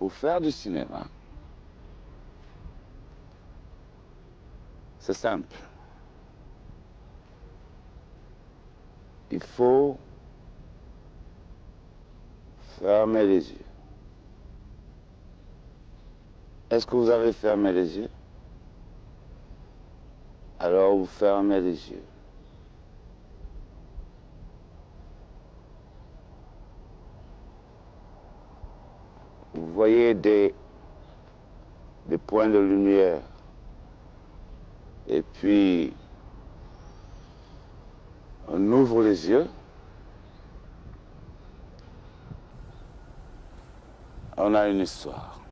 pour faire du cinéma, c'est simple. Il faut fermer les yeux. Est-ce que vous avez fermé les yeux? Alors vous fermez les yeux. Vous voyez des points de lumière. Et puis, on ouvre les yeux. On a une histoire.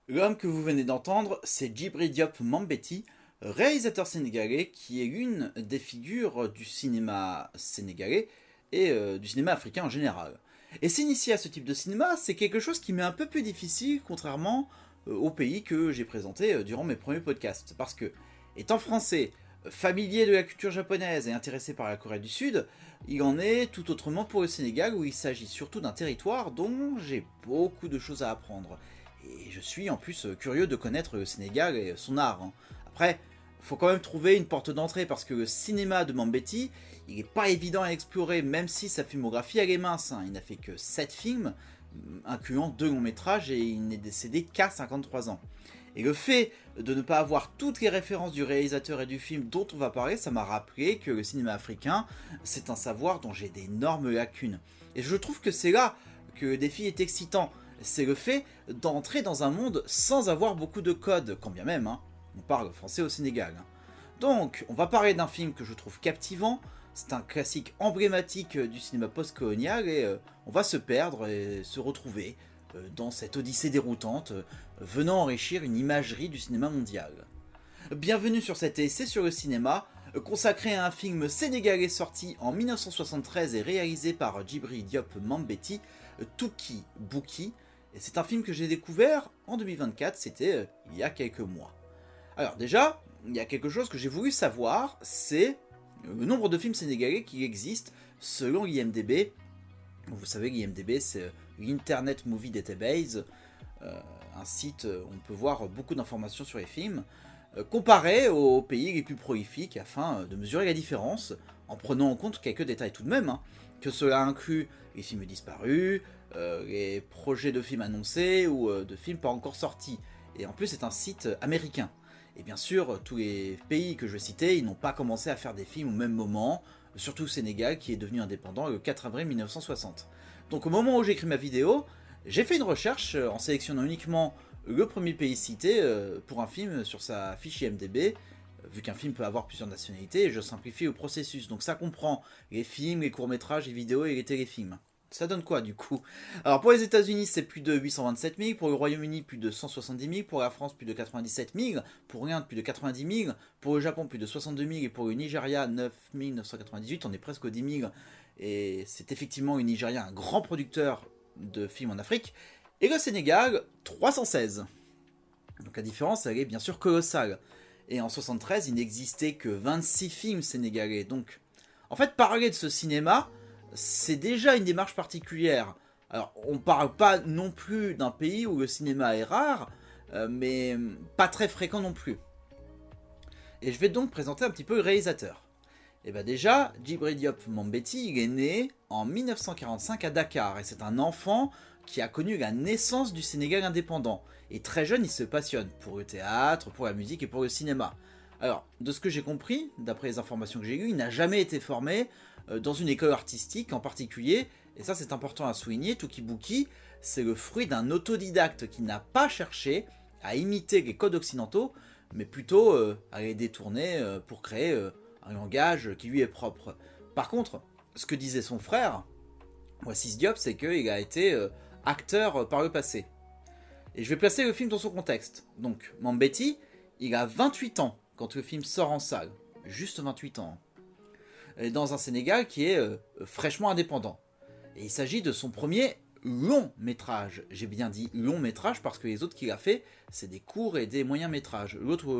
L'homme que vous venez d'entendre, c'est Djibril Diop Mambéty, réalisateur sénégalais qui est l'une des figures du cinéma sénégalais et du cinéma africain en général. Et s'initier à ce type de cinéma, c'est quelque chose qui m'est un peu plus difficile, contrairement aux pays que j'ai présentés durant mes premiers podcasts. Parce que, étant français, familier de la culture japonaise et intéressé par la Corée du Sud, il en est tout autrement pour le Sénégal, où il s'agit surtout d'un territoire dont j'ai beaucoup de choses à apprendre. Et je suis en plus curieux de connaître le Sénégal et son art. Après, faut quand même trouver une porte d'entrée parce que le cinéma de Mambéty, il est pas évident à explorer, même si sa filmographie elle est mince. Il n'a fait que 7 films, incluant 2 longs métrages, et il n'est décédé qu'à 53 ans. Et le fait de ne pas avoir toutes les références du réalisateur et du film dont on va parler, ça m'a rappelé que le cinéma africain, c'est un savoir dont j'ai d'énormes lacunes. Et je trouve que c'est là que le défi est excitant. C'est le fait d'entrer dans un monde sans avoir beaucoup de codes, quand bien même, on parle français au Sénégal. Donc, on va parler d'un film que je trouve captivant, c'est un classique emblématique du cinéma post-colonial, et on va se perdre et se retrouver dans cette odyssée déroutante, venant enrichir une imagerie du cinéma mondial. Bienvenue sur cet essai sur le cinéma, consacré à un film sénégalais sorti en 1973 et réalisé par Djibril Diop Mambéty, Touki Bouki. Et c'est un film que j'ai découvert en 2024, c'était il y a quelques mois. Alors déjà, il y a quelque chose que j'ai voulu savoir, c'est le nombre de films sénégalais qui existent selon l'IMDb. Vous savez, l'IMDb, c'est l'Internet Movie Database, un site où on peut voir beaucoup d'informations sur les films, comparé aux pays les plus prolifiques afin de mesurer la différence, en prenant en compte quelques détails tout de même, que cela inclut les films disparus, les projets de films annoncés ou de films pas encore sortis. Et en plus, c'est un site américain. Et bien sûr, tous les pays que je vais citer, ils n'ont pas commencé à faire des films au même moment, surtout le Sénégal qui est devenu indépendant le 4 avril 1960. Donc au moment où j'écris ma vidéo, j'ai fait une recherche en sélectionnant uniquement le premier pays cité pour un film sur sa fiche IMDb, vu qu'un film peut avoir plusieurs nationalités, et je simplifie le processus. Donc ça comprend les films, les courts-métrages, les vidéos et les téléfilms. Ça donne quoi du coup? Alors pour les États-Unis c'est plus de 827 000, pour le Royaume-Uni plus de 170 000, pour la France plus de 97 000, pour l'Inde plus de 90 000, pour le Japon plus de 62 000 et pour le Nigeria 9 998, on est presque aux 10 000. Et c'est effectivement le Nigeria un grand producteur de films en Afrique. Et le Sénégal 316. Donc la différence elle est bien sûr colossale. Et en 73 il n'existait que 26 films sénégalais. Donc en fait parler de ce cinéma, c'est déjà une démarche particulière. Alors, on parle pas non plus d'un pays où le cinéma est rare, mais pas très fréquent non plus. Et je vais donc présenter un petit peu le réalisateur. Et bien déjà, Djibril Diop Mambéty, il est né en 1945 à Dakar, et c'est un enfant qui a connu la naissance du Sénégal indépendant. Et très jeune, il se passionne pour le théâtre, pour la musique et pour le cinéma. Alors, de ce que j'ai compris, d'après les informations que j'ai eues, il n'a jamais été formé dans une école artistique en particulier, et ça c'est important à souligner. Touki Bouki, c'est le fruit d'un autodidacte qui n'a pas cherché à imiter les codes occidentaux, mais plutôt à les détourner pour créer un langage qui lui est propre. Par contre, ce que disait son frère, Wassis Diop, c'est qu'il a été acteur par le passé. Et je vais placer le film dans son contexte. Donc, Mambéty, il a 28 ans quand le film sort en salle. Juste 28 ans. Dans un Sénégal qui est fraîchement indépendant. Et il s'agit de son premier long métrage. J'ai bien dit long métrage parce que les autres qu'il a fait, c'est des courts et des moyens métrages. L'autre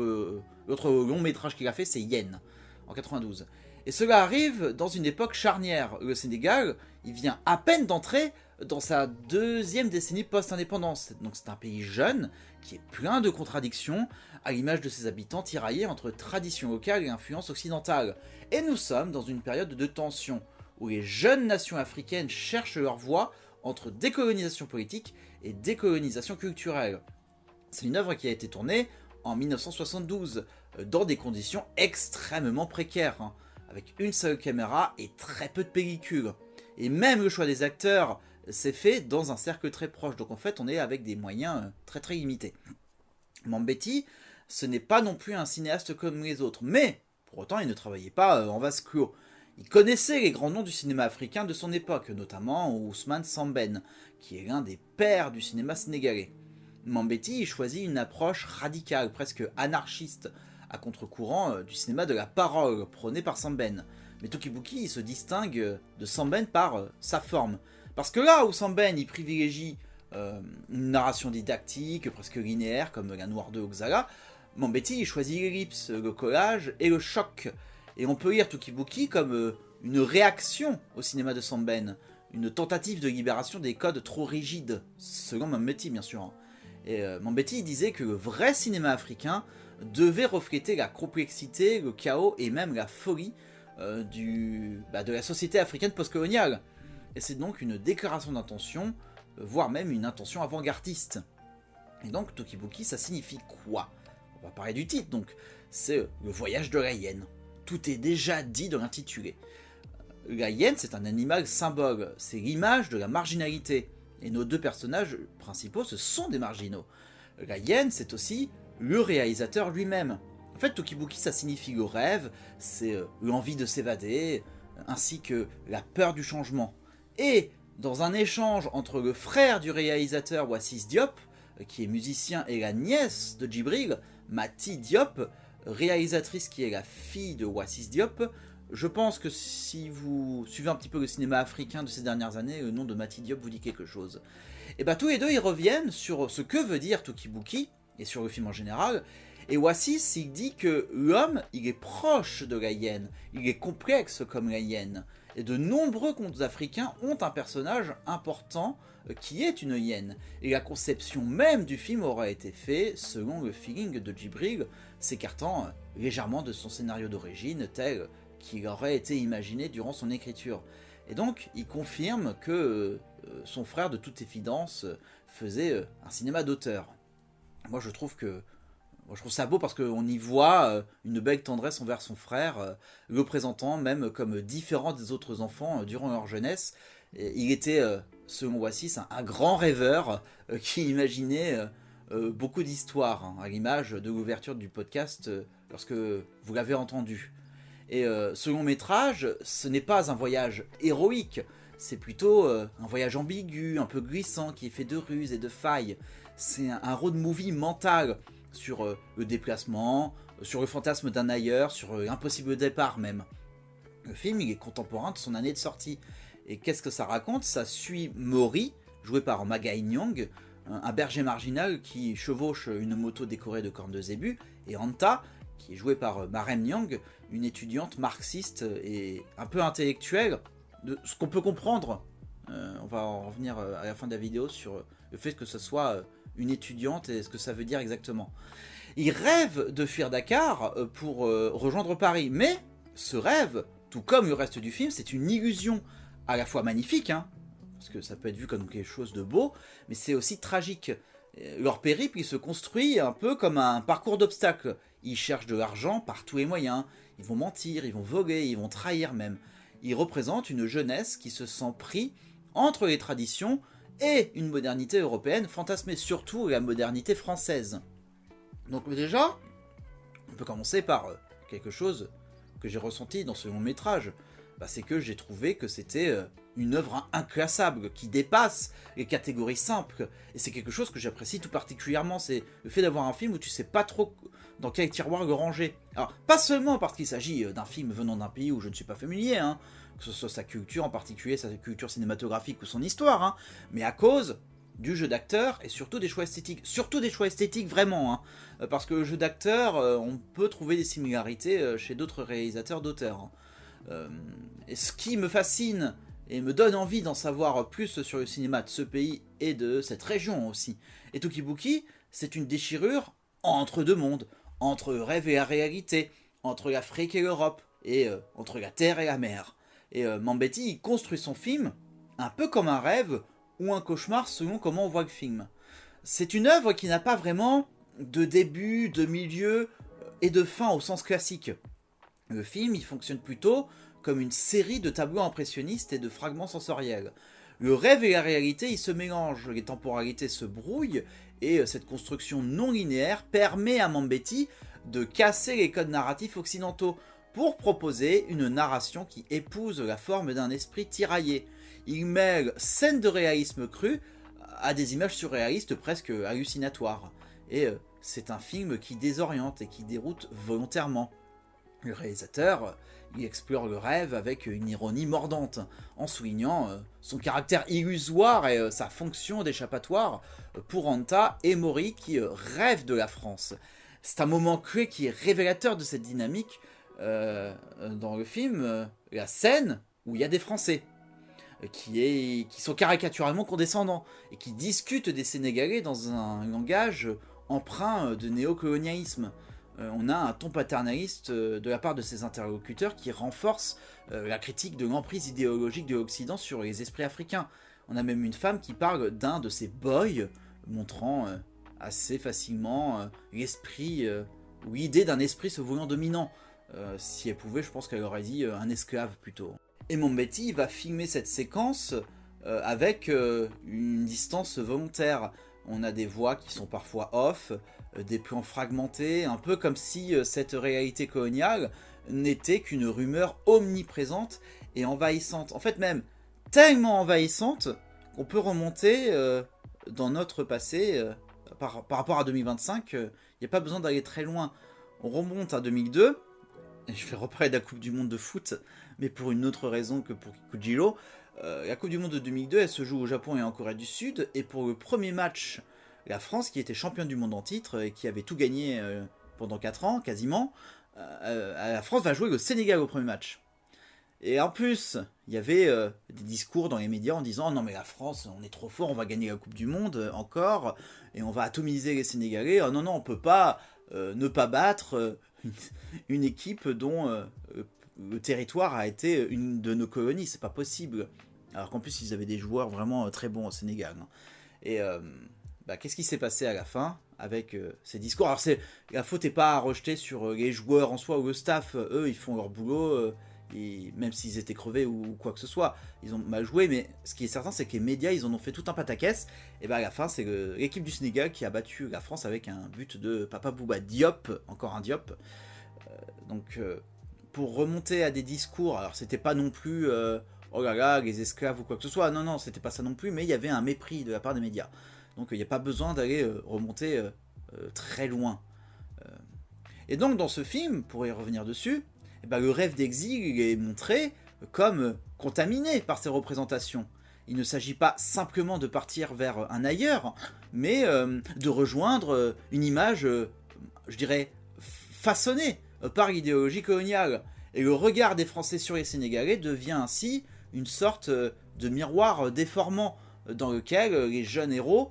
long métrage qu'il a fait, c'est Yen, en 92. Et cela arrive dans une époque charnière. Le Sénégal, il vient à peine d'entrer dans sa deuxième décennie post-indépendance. Donc c'est un pays jeune, qui est plein de contradictions, à l'image de ses habitants tiraillés entre tradition locale et influence occidentale. Et nous sommes dans une période de tension, où les jeunes nations africaines cherchent leur voie entre décolonisation politique et décolonisation culturelle. C'est une œuvre qui a été tournée en 1972, dans des conditions extrêmement précaires, hein, avec une seule caméra et très peu de pellicules. Et même le choix des acteurs s'est fait dans un cercle très proche, donc en fait on est avec des moyens très très limités. Mambéty, ce n'est pas non plus un cinéaste comme les autres, mais pour autant il ne travaillait pas en vase clos. Il connaissait les grands noms du cinéma africain de son époque, notamment Ousmane Sembène, qui est l'un des pères du cinéma sénégalais. Mambéty choisit une approche radicale, presque anarchiste, à contre-courant du cinéma de la parole, prôné par Sembène. Mais Touki-Bouki se distingue de Sembène par sa forme. Parce que là où Sembène il privilégie une narration didactique, presque linéaire, comme La Noire de Oxala, Mambéty choisit l'ellipse, le collage et le choc. Et on peut lire Touki-Bouki comme une réaction au cinéma de Sembène, une tentative de libération des codes trop rigides, selon Mambéty bien sûr. Et Mambéty disait que le vrai cinéma africain devait refléter la complexité, le chaos et même la folie de la société africaine postcoloniale. Et c'est donc une déclaration d'intention, voire même une intention avant-gardiste. Et donc Touki-Bouki, ça signifie quoi? On va parler du titre, donc c'est le voyage de la hyène. Tout est déjà dit dans l'intitulé. La hyène, c'est un animal symbole, c'est l'image de la marginalité. Et nos deux personnages principaux, ce sont des marginaux. La hyène, c'est aussi le réalisateur lui-même. En fait, Touki-Bouki, ça signifie le rêve, c'est l'envie de s'évader, ainsi que la peur du changement. Et dans un échange entre le frère du réalisateur Wassis Diop, qui est musicien, et la nièce de Djibril, Mati Diop, réalisatrice qui est la fille de Wassis Diop, je pense que si vous suivez un petit peu le cinéma africain de ces dernières années, le nom de Mati Diop vous dit quelque chose. Et bien tous les deux ils reviennent sur ce que veut dire Touki-Bouki, et sur le film en général, et Wassis il dit que l'homme il est proche de la hyène, il est complexe comme la hyène, et de nombreux contes africains ont un personnage important qui est une hyène, et la conception même du film aura été faite selon le feeling de Djibril, s'écartant légèrement de son scénario d'origine tel qu'il aurait été imaginé durant son écriture. Et donc, il confirme que son frère, de toute évidence, faisait un cinéma d'auteur. Moi, je trouve ça beau parce qu'on y voit une belle tendresse envers son frère, le présentant même comme différent des autres enfants durant leur jeunesse. Et il était, selon Wassis, un grand rêveur qui imaginait beaucoup d'histoires, hein, à l'image de l'ouverture du podcast lorsque vous l'avez entendu. Et ce long métrage, ce n'est pas un voyage héroïque, c'est plutôt un voyage ambigu, un peu glissant, qui est fait de ruses et de failles. C'est un road movie mental sur le déplacement, sur le fantasme d'un ailleurs, sur l'impossible départ même. Le film il est contemporain de son année de sortie. Et qu'est-ce que ça raconte? Ça suit Mori, joué par Magaï Nyang, un berger marginal qui chevauche une moto décorée de cornes de zébu, et Anta, qui est jouée par Marem Nyang, une étudiante marxiste et un peu intellectuelle, de ce qu'on peut comprendre. On va en revenir à la fin de la vidéo sur le fait que ce soit une étudiante et ce que ça veut dire exactement. Il rêve de fuir Dakar pour rejoindre Paris, mais ce rêve, tout comme le reste du film, c'est une illusion à la fois magnifique, hein, parce que ça peut être vu comme quelque chose de beau, mais c'est aussi tragique. Leur périple, il se construit un peu comme un parcours d'obstacles. Ils cherchent de l'argent par tous les moyens, ils vont mentir, ils vont voguer, ils vont trahir même. Ils représentent une jeunesse qui se sent pris entre les traditions et une modernité européenne fantasmée, surtout la modernité française. Donc déjà, on peut commencer par quelque chose que j'ai ressenti dans ce long métrage. C'est que j'ai trouvé que c'était une œuvre inclassable, qui dépasse les catégories simples. Et c'est quelque chose que j'apprécie tout particulièrement, c'est le fait d'avoir un film où tu sais pas trop dans quel tiroir le ranger. Alors, pas seulement parce qu'il s'agit d'un film venant d'un pays où je ne suis pas familier, hein, que ce soit sa culture en particulier, sa culture cinématographique ou son histoire, hein, mais à cause du jeu d'acteur et surtout des choix esthétiques. Surtout des choix esthétiques vraiment, hein, parce que le jeu d'acteur, on peut trouver des similarités chez d'autres réalisateurs d'auteurs. Hein. Et ce qui me fascine et me donne envie d'en savoir plus sur le cinéma de ce pays et de cette région aussi. Et Tokibuki, c'est une déchirure entre deux mondes, entre le rêve et la réalité, entre l'Afrique et l'Europe, et entre la terre et la mer. Et Mambéty, il construit son film un peu comme un rêve ou un cauchemar selon comment on voit le film. C'est une œuvre qui n'a pas vraiment de début, de milieu et de fin au sens classique. Le film, il fonctionne plutôt comme une série de tableaux impressionnistes et de fragments sensoriels. Le rêve et la réalité, ils se mélangent, les temporalités se brouillent, et cette construction non linéaire permet à Mambéty de casser les codes narratifs occidentaux pour proposer une narration qui épouse la forme d'un esprit tiraillé. Il mêle scènes de réalisme cru à des images surréalistes presque hallucinatoires. Et c'est un film qui désoriente et qui déroute volontairement. Le réalisateur, il explore le rêve avec une ironie mordante, en soulignant son caractère illusoire et sa fonction d'échappatoire pour Anta et Mori qui rêvent de la France. C'est un moment clé qui est révélateur de cette dynamique dans le film, la scène où il y a des Français qui sont caricaturalement condescendants et qui discutent des Sénégalais dans un langage empreint de néocolonialisme. On a un ton paternaliste de la part de ses interlocuteurs qui renforce la critique de l'emprise idéologique de l'Occident sur les esprits africains. On a même une femme qui parle d'un de ses boys, montrant assez facilement l'esprit ou l'idée d'un esprit se voulant dominant. Si elle pouvait, je pense qu'elle aurait dit un esclave plutôt. Et Mambéty va filmer cette séquence avec une distance volontaire. On a des voix qui sont parfois off, des plans fragmentés, un peu comme si cette réalité coloniale n'était qu'une rumeur omniprésente et envahissante. En fait même tellement envahissante qu'on peut remonter dans notre passé par rapport à 2025. Il n'y a pas besoin d'aller très loin. On remonte à 2002, et je vais reparler de la Coupe du Monde de foot, mais pour une autre raison que pour Kikujiro. La Coupe du Monde de 2002, elle se joue au Japon et en Corée du Sud, et pour le premier match, la France, qui était championne du monde en titre et qui avait tout gagné pendant 4 ans, quasiment, la France va jouer le Sénégal au premier match. Et en plus, il y avait des discours dans les médias en disant « Non mais la France, on est trop fort, on va gagner la Coupe du Monde encore, et on va atomiser les Sénégalais. Oh non, non, on peut pas ne pas battre une équipe dont le territoire a été une de nos colonies, c'est pas possible. » Alors qu'en plus, ils avaient des joueurs vraiment très bons au Sénégal. Et qu'est-ce qui s'est passé à la fin avec ces discours? Alors la faute n'est pas à rejeter sur les joueurs en soi ou le staff. Eux, ils font leur boulot, et même s'ils étaient crevés ou quoi que ce soit, ils ont mal joué. Mais ce qui est certain, c'est que les médias, ils en ont fait tout un pataquès. Et à la fin, c'est l'équipe du Sénégal qui a battu la France avec un but de Papa Bouba Diop, encore un Diop. Pour remonter à des discours, alors c'était pas non plus oh là là, les esclaves ou quoi que ce soit, non, non, c'était pas ça non plus, mais il y avait un mépris de la part des médias. Donc il n'y a pas besoin d'aller remonter très loin. Et donc dans ce film, pour y revenir dessus, le rêve d'exil il est montré comme contaminé par ces représentations. Il ne s'agit pas simplement de partir vers un ailleurs, mais de rejoindre une image, je dirais, façonnée par l'idéologie coloniale. Et le regard des Français sur les Sénégalais devient ainsi une sorte de miroir déformant dans lequel les jeunes héros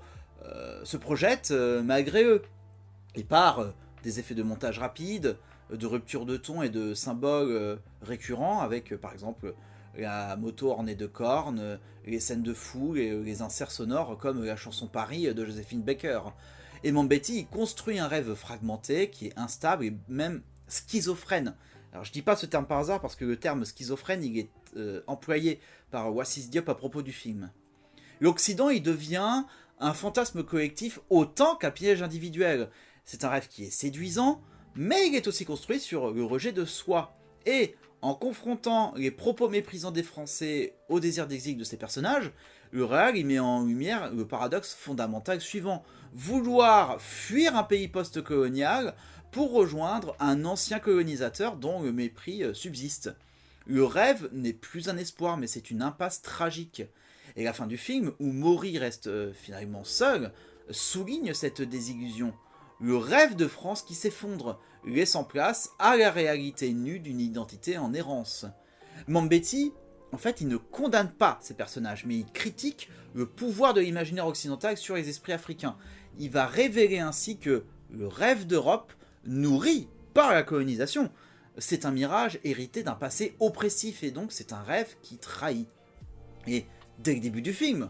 se projettent malgré eux. Et par des effets de montage rapides, de rupture de ton et de symboles récurrents, avec par exemple la moto ornée de cornes, les scènes de foule et les inserts sonores comme la chanson Paris de Joséphine Baker. Et Mambéty construit un rêve fragmenté qui est instable et même schizophrène. Alors je dis pas ce terme par hasard parce que le terme schizophrène il est employé par Wassis Diop à propos du film. L'Occident il devient un fantasme collectif autant qu'un piège individuel. C'est un rêve qui est séduisant, mais il est aussi construit sur le rejet de soi. Et en confrontant les propos méprisants des Français au désir d'exil de ces personnages, le réal il met en lumière le paradoxe fondamental suivant. Vouloir fuir un pays post-colonial pour rejoindre un ancien colonisateur dont le mépris subsiste. Le rêve n'est plus un espoir, mais c'est une impasse tragique. Et la fin du film, où Mori reste finalement seul, souligne cette désillusion. Le rêve de France qui s'effondre, laissant place à la réalité nue d'une identité en errance. Mambetti, en fait, il ne condamne pas ces personnages, mais il critique le pouvoir de l'imaginaire occidental sur les esprits africains. Il va révéler ainsi que le rêve d'Europe, nourri par la colonisation, c'est un mirage hérité d'un passé oppressif, et donc c'est un rêve qui trahit. Et dès le début du film,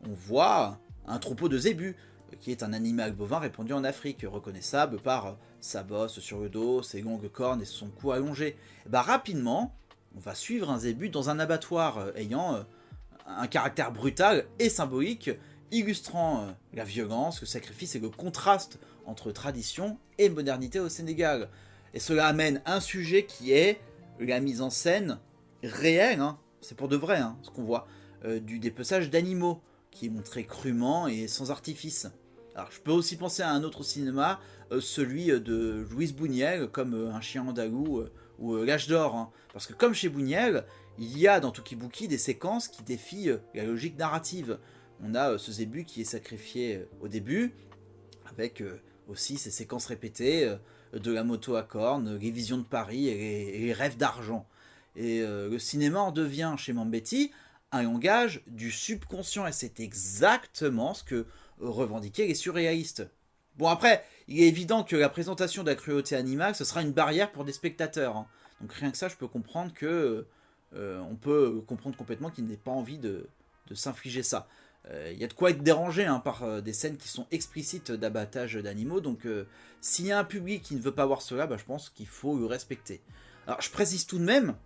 on voit un troupeau de zébus, qui est un animal bovin répandu en Afrique, reconnaissable par sa bosse sur le dos, ses longues cornes et son cou allongé. Et bah, rapidement, on va suivre un zébu dans un abattoir ayant un caractère brutal et symbolique, illustrant la violence, le sacrifice et le contraste entre tradition et modernité au Sénégal. Et cela amène un sujet qui est la mise en scène réelle, hein, c'est pour de vrai hein, ce qu'on voit, du dépeçage d'animaux, qui est montré crûment et sans artifice. Alors je peux aussi penser à un autre cinéma, celui de Louise Bouniel, comme Un chien andalou ou L'âge d'or, hein. Parce que comme chez Bouniel, il y a dans Touki-Bouki des séquences qui défient la logique narrative. On a ce zébu qui est sacrifié au début, avec aussi ces séquences répétées de la moto à cornes, les visions de Paris et les rêves d'argent. Et le cinéma en devient, chez Mambetti, un langage du subconscient, et c'est exactement ce que revendiquaient les surréalistes. Bon après, il est évident que la présentation de la cruauté animale, ce sera une barrière pour des spectateurs, hein. Donc rien que ça, je peux comprendre que on peut comprendre complètement qu'il n'ait pas envie de s'infliger ça. Il y a de quoi être dérangé hein, par des scènes qui sont explicites d'abattage d'animaux, donc s'il y a un public qui ne veut pas voir cela, bah, je pense qu'il faut le respecter. Alors je précise tout de même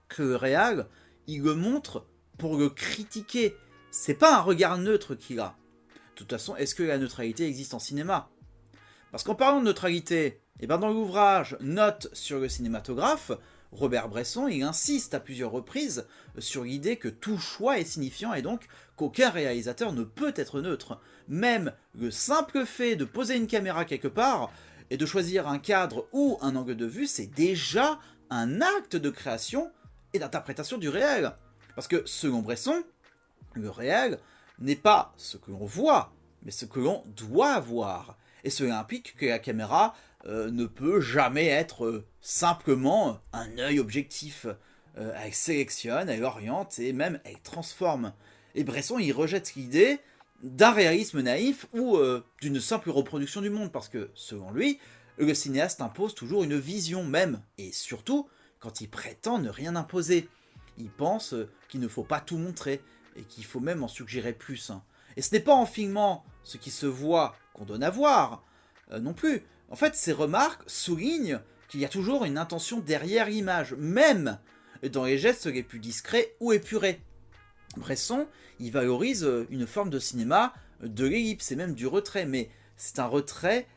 que le réal, il le montre pour le critiquer. C'est pas un regard neutre qu'il a. De toute façon, est-ce que la neutralité existe en cinéma? Parce qu'en parlant de neutralité, et ben dans l'ouvrage Notes sur le cinématographe, Robert Bresson il insiste à plusieurs reprises sur l'idée que tout choix est signifiant et donc qu'aucun réalisateur ne peut être neutre. Même le simple fait de poser une caméra quelque part et de choisir un cadre ou un angle de vue, c'est déjà un acte de création et d'interprétation du réel. Parce que selon Bresson, le réel n'est pas ce que l'on voit, mais ce que l'on doit voir. Et cela implique que la caméra ne peut jamais être simplement un œil objectif. Elle sélectionne, elle oriente et même elle transforme. Et Bresson, il rejette l'idée d'un réalisme naïf ou d'une simple reproduction du monde, parce que, selon lui, le cinéaste impose toujours une vision même, et surtout quand il prétend ne rien imposer. Il pense qu'il ne faut pas tout montrer, et qu'il faut même en suggérer plus. Et ce n'est pas en filmant ce qui se voit qu'on donne à voir, non plus. En fait, ces remarques soulignent qu'il y a toujours une intention derrière l'image, même dans les gestes les plus discrets ou épurés. Bresson, il valorise une forme de cinéma de l'ellipse et même du retrait, mais c'est un retrait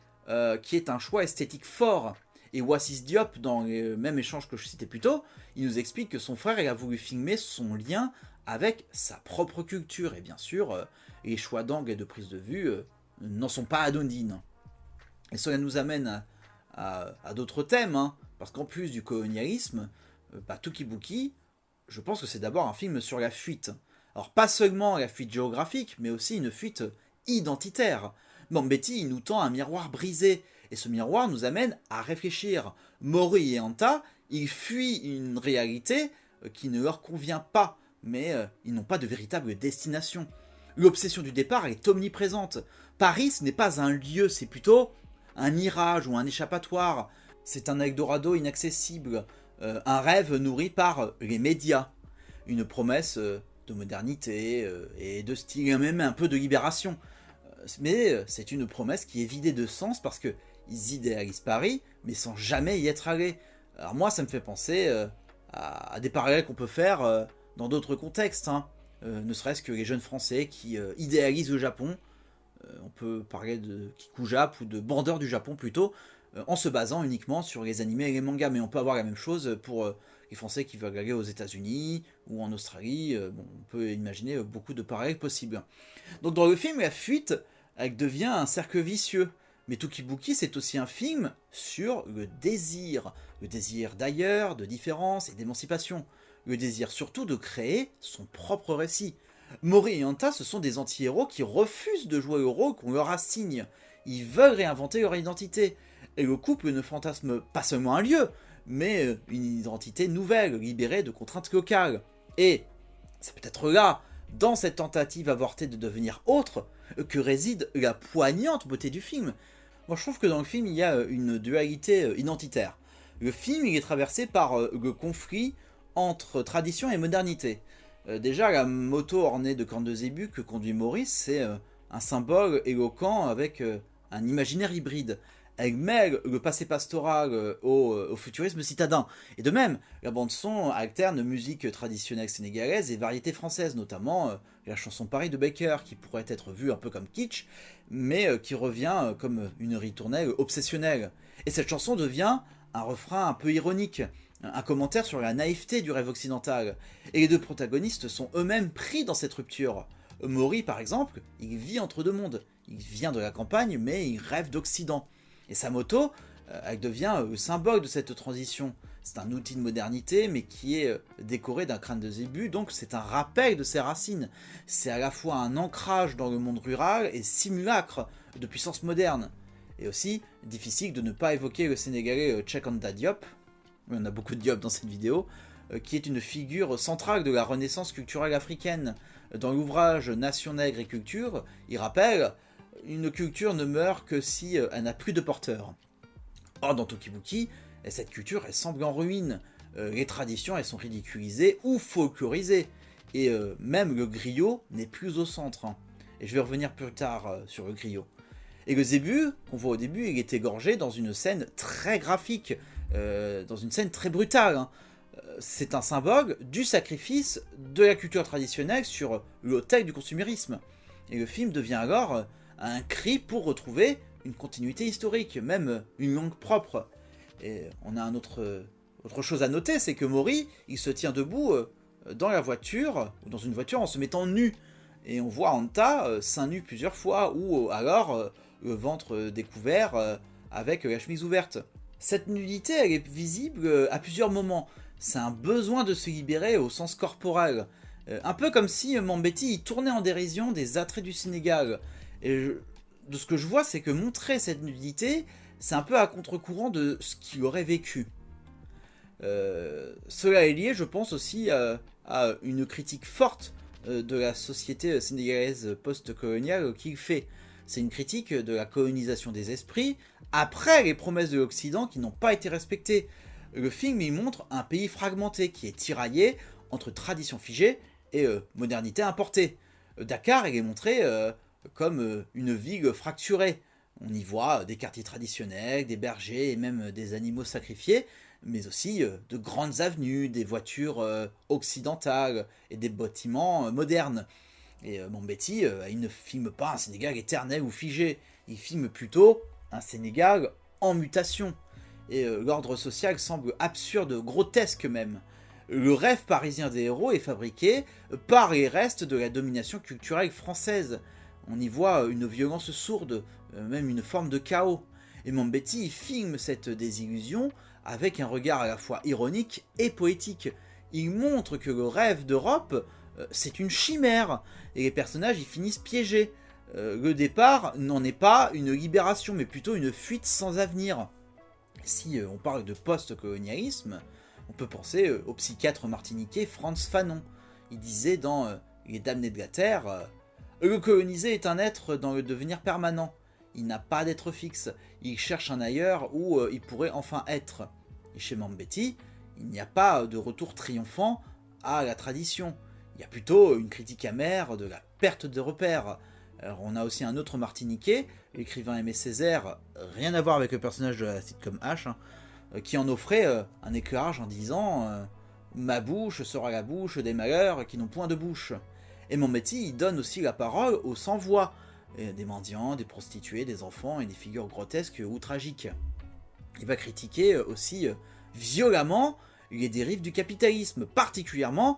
qui est un choix esthétique fort. Et Oasis Diop, dans le même échange que je citais plus tôt, il nous explique que son frère il a voulu filmer son lien avec sa propre culture. Et bien sûr, les choix d'angle et de prise de vue n'en sont pas anodines. Et cela nous amène à d'autres thèmes, hein, parce qu'en plus du colonialisme, Touki-Bouki, je pense que c'est d'abord un film sur la fuite. Alors pas seulement la fuite géographique, mais aussi une fuite identitaire. Mambetti il nous tend un miroir brisé, et ce miroir nous amène à réfléchir. Mori et Anta, ils fuient une réalité qui ne leur convient pas, mais ils n'ont pas de véritable destination. L'obsession du départ est omniprésente. Paris, ce n'est pas un lieu, c'est plutôt un mirage ou un échappatoire. C'est un Eldorado inaccessible, un rêve nourri par les médias, une promesse de modernité et de style, et même un peu de libération. Mais c'est une promesse qui est vidée de sens parce qu'ils idéalisent Paris, mais sans jamais y être allés. Alors moi, ça me fait penser à des parallèles qu'on peut faire dans d'autres contextes, hein. Ne serait-ce que les jeunes Français qui idéalisent le Japon. On peut parler de Kiku-Jap ou de bandeurs du Japon plutôt, en se basant uniquement sur les animés et les mangas. Mais on peut avoir la même chose pour les Français qui veulent aller aux États-Unis ou en Australie. Bon, on peut imaginer beaucoup de parallèles possibles. Donc dans le film, la fuite, elle devient un cercle vicieux. Mais Touki-Bouki, c'est aussi un film sur le désir d'ailleurs, de différence et d'émancipation. Le désir surtout de créer son propre récit. Mori et Anta, ce sont des anti-héros qui refusent de jouer le rôle qu'on leur assigne. Ils veulent réinventer leur identité. Et le couple ne fantasme pas seulement un lieu, mais une identité nouvelle, libérée de contraintes locales. Et c'est peut-être là, dans cette tentative avortée de devenir autre, que réside la poignante beauté du film. Moi je trouve que dans le film il y a une dualité identitaire. Le film il est traversé par le conflit entre tradition et modernité. Déjà la moto ornée de cornes de zébu que conduit Maurice, c'est un symbole éloquent avec un imaginaire hybride. Elle mêle le passé pastoral au futurisme citadin. Et de même, la bande-son alterne musique traditionnelle sénégalaise et variété française, notamment la chanson Paris de Baker, qui pourrait être vue un peu comme kitsch, mais qui revient comme une ritournelle obsessionnelle. Et cette chanson devient un refrain un peu ironique, un commentaire sur la naïveté du rêve occidental. Et les deux protagonistes sont eux-mêmes pris dans cette rupture. Maury, par exemple, il vit entre deux mondes. Il vient de la campagne, mais il rêve d'Occident. Et sa moto, elle devient le symbole de cette transition. C'est un outil de modernité, mais qui est décoré d'un crâne de zébu, donc c'est un rappel de ses racines. C'est à la fois un ancrage dans le monde rural et simulacre de puissance moderne. Et aussi, difficile de ne pas évoquer le Sénégalais Cheikh Anta Diop, on a beaucoup de Diop dans cette vidéo, qui est une figure centrale de la renaissance culturelle africaine. Dans l'ouvrage Nation Nègre et Culture, il rappelle « Une culture ne meurt que si elle n'a plus de porteurs ». Or, dans Tokibuki, cette culture, elle semble en ruine. Les traditions, elles sont ridiculisées ou folklorisées. Et même le griot n'est plus au centre. Et je vais revenir plus tard sur le griot. Et le zébu, qu'on voit au début, il est égorgé dans une scène très graphique, dans une scène très brutale. C'est un symbole du sacrifice de la culture traditionnelle sur l'autel du consumérisme. Et le film devient alors un cri pour retrouver une continuité historique, même une langue propre. Et on a autre chose à noter, c'est que Maury, il se tient debout dans la voiture, ou dans une voiture en se mettant nu. Et on voit Anta seins nus plusieurs fois, ou alors le ventre découvert avec la chemise ouverte. Cette nudité, elle est visible à plusieurs moments. C'est un besoin de se libérer au sens corporel. Un peu comme si Mambéty il tournait en dérision des attraits du Sénégal. Et de ce que je vois, c'est que montrer cette nudité, c'est un peu à contre-courant de ce qu'il aurait vécu. Cela est lié, je pense, aussi à une critique forte de la société sénégalaise post-coloniale qu'il fait. C'est une critique de la colonisation des esprits après les promesses de l'Occident qui n'ont pas été respectées. Le film il montre un pays fragmenté qui est tiraillé entre tradition figée et modernité importée. Dakar il est montré comme une ville fracturée. On y voit des quartiers traditionnels, des bergers et même des animaux sacrifiés, mais aussi de grandes avenues, des voitures occidentales et des bâtiments modernes. Et Mambéty, il ne filme pas un Sénégal éternel ou figé, il filme plutôt un Sénégal en mutation. Et l'ordre social semble absurde, grotesque même. Le rêve parisien des héros est fabriqué par les restes de la domination culturelle française. On y voit une violence sourde, même une forme de chaos. Et Mambéty filme cette désillusion avec un regard à la fois ironique et poétique. Il montre que le rêve d'Europe, c'est une chimère, et les personnages y finissent piégés. Le départ n'en est pas une libération, mais plutôt une fuite sans avenir. Si on parle de post-colonialisme, on peut penser au psychiatre martiniquais Frantz Fanon. Il disait dans Les damnés de la Terre, le colonisé est un être dans le devenir permanent. Il n'a pas d'être fixe. Il cherche un ailleurs où il pourrait enfin être. Et chez Mambéty, il n'y a pas de retour triomphant à la tradition. Il y a plutôt une critique amère de la perte de repères. Alors on a aussi un autre martiniquais, l'écrivain Aimé Césaire, rien à voir avec le personnage de la sitcom H, qui en offrait un éclairage en disant « Ma bouche sera la bouche des malheurs qui n'ont point de bouche ». Et Mambéty il donne aussi la parole aux sans-voix, des mendiants, des prostituées, des enfants et des figures grotesques ou tragiques. Il va critiquer aussi violemment les dérives du capitalisme, particulièrement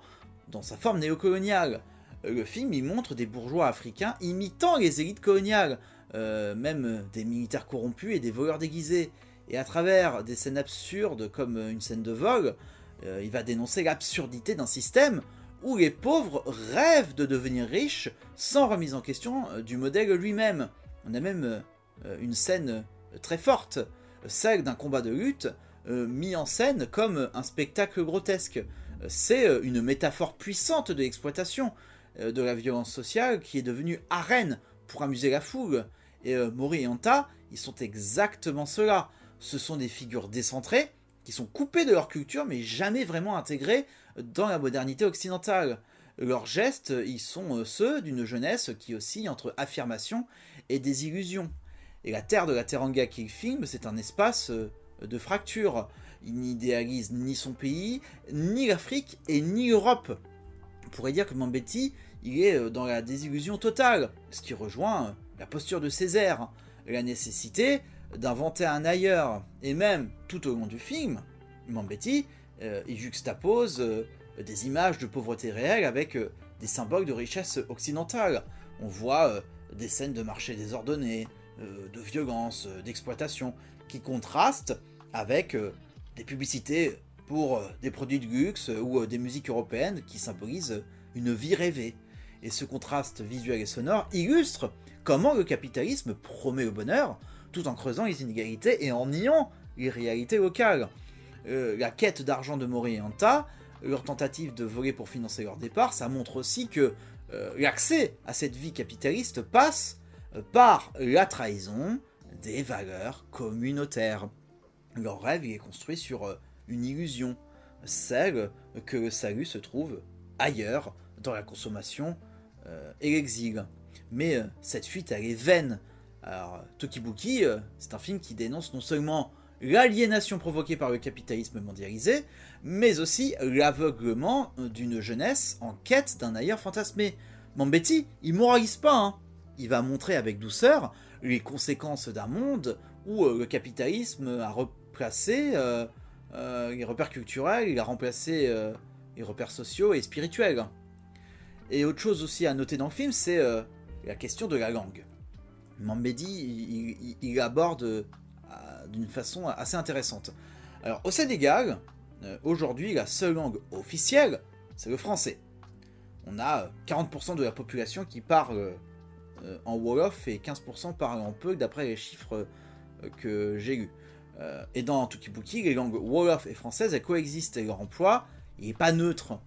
dans sa forme néocoloniale. Le film il montre des bourgeois africains imitant les élites coloniales, même des militaires corrompus et des voleurs déguisés. Et à travers des scènes absurdes comme une scène de vol, il va dénoncer l'absurdité d'un système où les pauvres rêvent de devenir riches sans remise en question du modèle lui-même. On a même une scène très forte, celle d'un combat de lutte mis en scène comme un spectacle grotesque. C'est une métaphore puissante de l'exploitation, de la violence sociale qui est devenue arène pour amuser la foule. Et Mori et Anta, ils sont exactement cela. Ce sont des figures décentrées, qui sont coupées de leur culture, mais jamais vraiment intégrées dans la modernité occidentale. Leurs gestes, ils sont ceux d'une jeunesse qui oscille entre affirmation et désillusion. Et la terre de la Teranga qu'il filme, c'est un espace de fracture. Il n'idéalise ni son pays, ni l'Afrique et ni l'Europe. On pourrait dire que Mambéty, il est dans la désillusion totale, ce qui rejoint la posture de Césaire, la nécessité d'inventer un ailleurs. Et même, tout au long du film, Mambéty, il juxtapose des images de pauvreté réelle avec des symboles de richesse occidentale. On voit des scènes de marché désordonnés, de violence, d'exploitation, qui contrastent avec des publicités pour des produits de luxe ou des musiques européennes qui symbolisent une vie rêvée. Et ce contraste visuel et sonore illustre comment le capitalisme promet le bonheur tout en creusant les inégalités et en niant les réalités locales. La quête d'argent de Mori et Anta, leur tentative de voler pour financer leur départ, ça montre aussi que l'accès à cette vie capitaliste passe par la trahison des valeurs communautaires. Leur rêve il est construit sur une illusion, celle que le salut se trouve ailleurs, dans la consommation et l'exil. Mais cette fuite, elle est vaine. Alors, Tokibuki, c'est un film qui dénonce non seulement l'aliénation provoquée par le capitalisme mondialisé, mais aussi l'aveuglement d'une jeunesse en quête d'un ailleurs fantasmé. Mambéty, il moralise pas, hein. Il va montrer avec douceur les conséquences d'un monde où le capitalisme a replacé les repères culturels, il a remplacé les repères sociaux et spirituels. Et autre chose aussi à noter dans le film, c'est la question de la langue. Mambéty, il aborde d'une façon assez intéressante. Alors, au Sénégal, aujourd'hui, la seule langue officielle, c'est le français. On a 40% de la population qui parle en Wolof et 15% parlent en peu, d'après les chiffres que j'ai lus. Et dans Tokibuki, les langues Wolof et françaises, elles coexistent et leur emploi n'est pas neutre.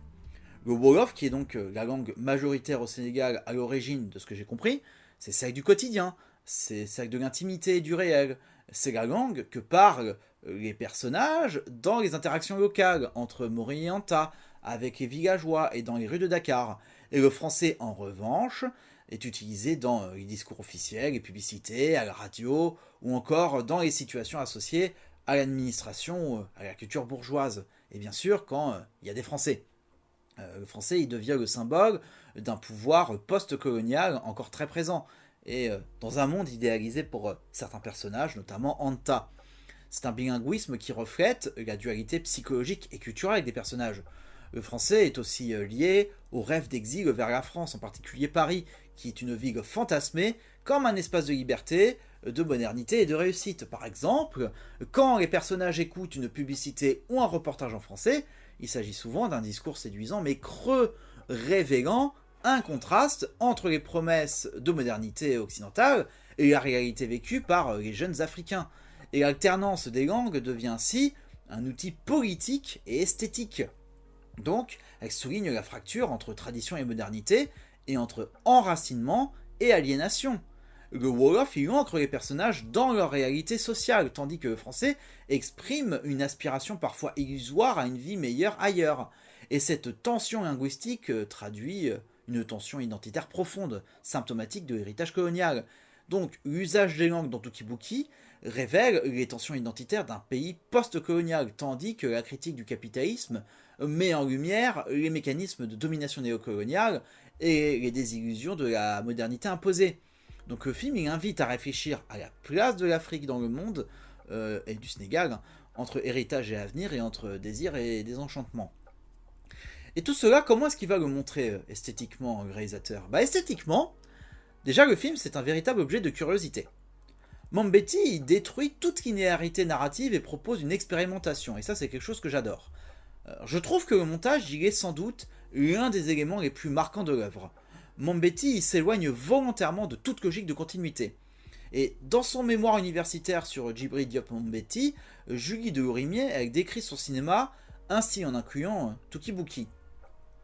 Le Wolof, qui est donc la langue majoritaire au Sénégal à l'origine, de ce que j'ai compris, c'est celle du quotidien, c'est celle de l'intimité et du réel. C'est la langue que parlent les personnages dans les interactions locales entre Mori et Anta, avec les villageois et dans les rues de Dakar. Et le français, en revanche, est utilisé dans les discours officiels, les publicités, à la radio, ou encore dans les situations associées à l'administration, à la culture bourgeoise. Et bien sûr, quand il y a des Français. Le français, il devient le symbole d'un pouvoir post-colonial encore très présent, et dans un monde idéalisé pour certains personnages, notamment Anta. C'est un bilinguisme qui reflète la dualité psychologique et culturelle des personnages. Le français est aussi lié au rêve d'exil vers la France, en particulier Paris, qui est une ville fantasmée comme un espace de liberté, de modernité et de réussite. Par exemple, quand les personnages écoutent une publicité ou un reportage en français, il s'agit souvent d'un discours séduisant mais creux, révélant un contraste entre les promesses de modernité occidentale et la réalité vécue par les jeunes Africains. Et l'alternance des langues devient ainsi un outil politique et esthétique. Donc, elle souligne la fracture entre tradition et modernité, et entre enracinement et aliénation. Le Wolof, il ancre les personnages dans leur réalité sociale, tandis que le français exprime une aspiration parfois illusoire à une vie meilleure ailleurs. Et cette tension linguistique traduit une tension identitaire profonde, symptomatique de l'héritage colonial. Donc, l'usage des langues dans Tokibuki révèle les tensions identitaires d'un pays post-colonial, tandis que la critique du capitalisme met en lumière les mécanismes de domination néocoloniale et les désillusions de la modernité imposée. Donc le film il invite à réfléchir à la place de l'Afrique dans le monde et du Sénégal, entre héritage et avenir, et entre désir et désenchantement. Et tout cela, comment est-ce qu'il va le montrer esthétiquement, le réalisateur ? Esthétiquement, déjà le film c'est un véritable objet de curiosité. Mambéty il détruit toute linéarité narrative et propose une expérimentation, et ça c'est quelque chose que j'adore. Je trouve que le montage il est sans doute l'un des éléments les plus marquants de l'œuvre. Mambéty s'éloigne volontairement de toute logique de continuité. Et dans son mémoire universitaire sur Djibril Diop Mambéty, Julie Delourimier a décrit son cinéma ainsi en incluant Touki-Bouki.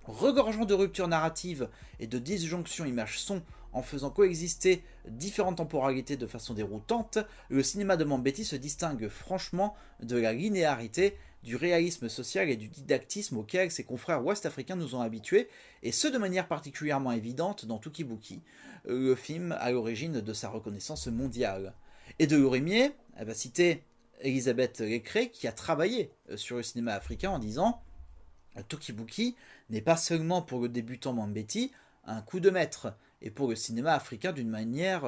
Regorgeant de ruptures narratives et de disjonctions image-son en faisant coexister différentes temporalités de façon déroutante, le cinéma de Mambéty se distingue franchement de la linéarité, du réalisme social et du didactisme auquel ses confrères ouest-africains nous ont habitués, et ce de manière particulièrement évidente dans Touki-Bouki, le film à l'origine de sa reconnaissance mondiale. Et Delourimier, elle va citer Elisabeth Lécré, qui a travaillé sur le cinéma africain en disant « Touki-Bouki n'est pas seulement pour le débutant Mambéty un coup de maître, et pour le cinéma africain d'une manière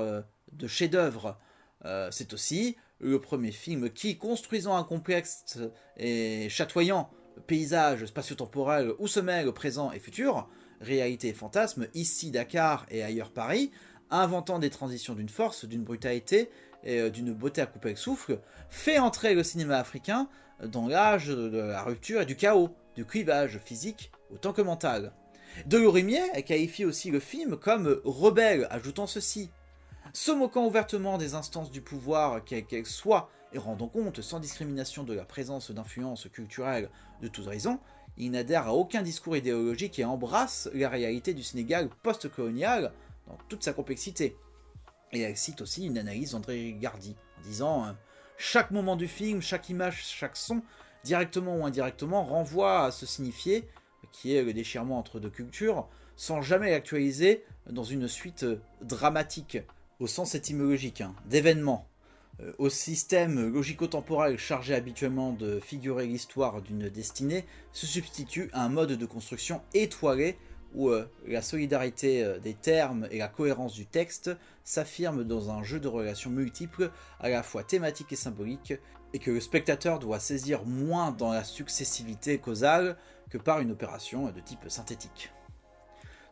de chef-d'œuvre. C'est aussi le premier film qui, construisant un complexe et chatoyant paysage spatio-temporel où se mêlent présent et futur, réalité et fantasme, ici Dakar et ailleurs Paris, inventant des transitions d'une force, d'une brutalité et d'une beauté à couper le souffle, fait entrer le cinéma africain dans l'âge de la rupture et du chaos, du clivage physique autant que mental. Delourimier qualifie aussi le film comme rebelle, ajoutant ceci. Se moquant ouvertement des instances du pouvoir, quelles qu'elles soient, et rendant compte sans discrimination de la présence d'influences culturelles de tous horizons, il n'adhère à aucun discours idéologique et embrasse la réalité du Sénégal post-colonial dans toute sa complexité. Et elle cite aussi une analyse d'André Gardy, en disant « Chaque moment du film, chaque image, chaque son, directement ou indirectement, renvoie à se signifier, qui est le déchirement entre deux cultures, sans jamais l'actualiser dans une suite dramatique, au sens étymologique, d'événements. Au système logico-temporel chargé habituellement de figurer l'histoire d'une destinée, se substitue un mode de construction étoilé où la solidarité des termes et la cohérence du texte s'affirment dans un jeu de relations multiples, à la fois thématiques et symboliques, et que le spectateur doit saisir moins dans la successivité causale que par une opération de type synthétique.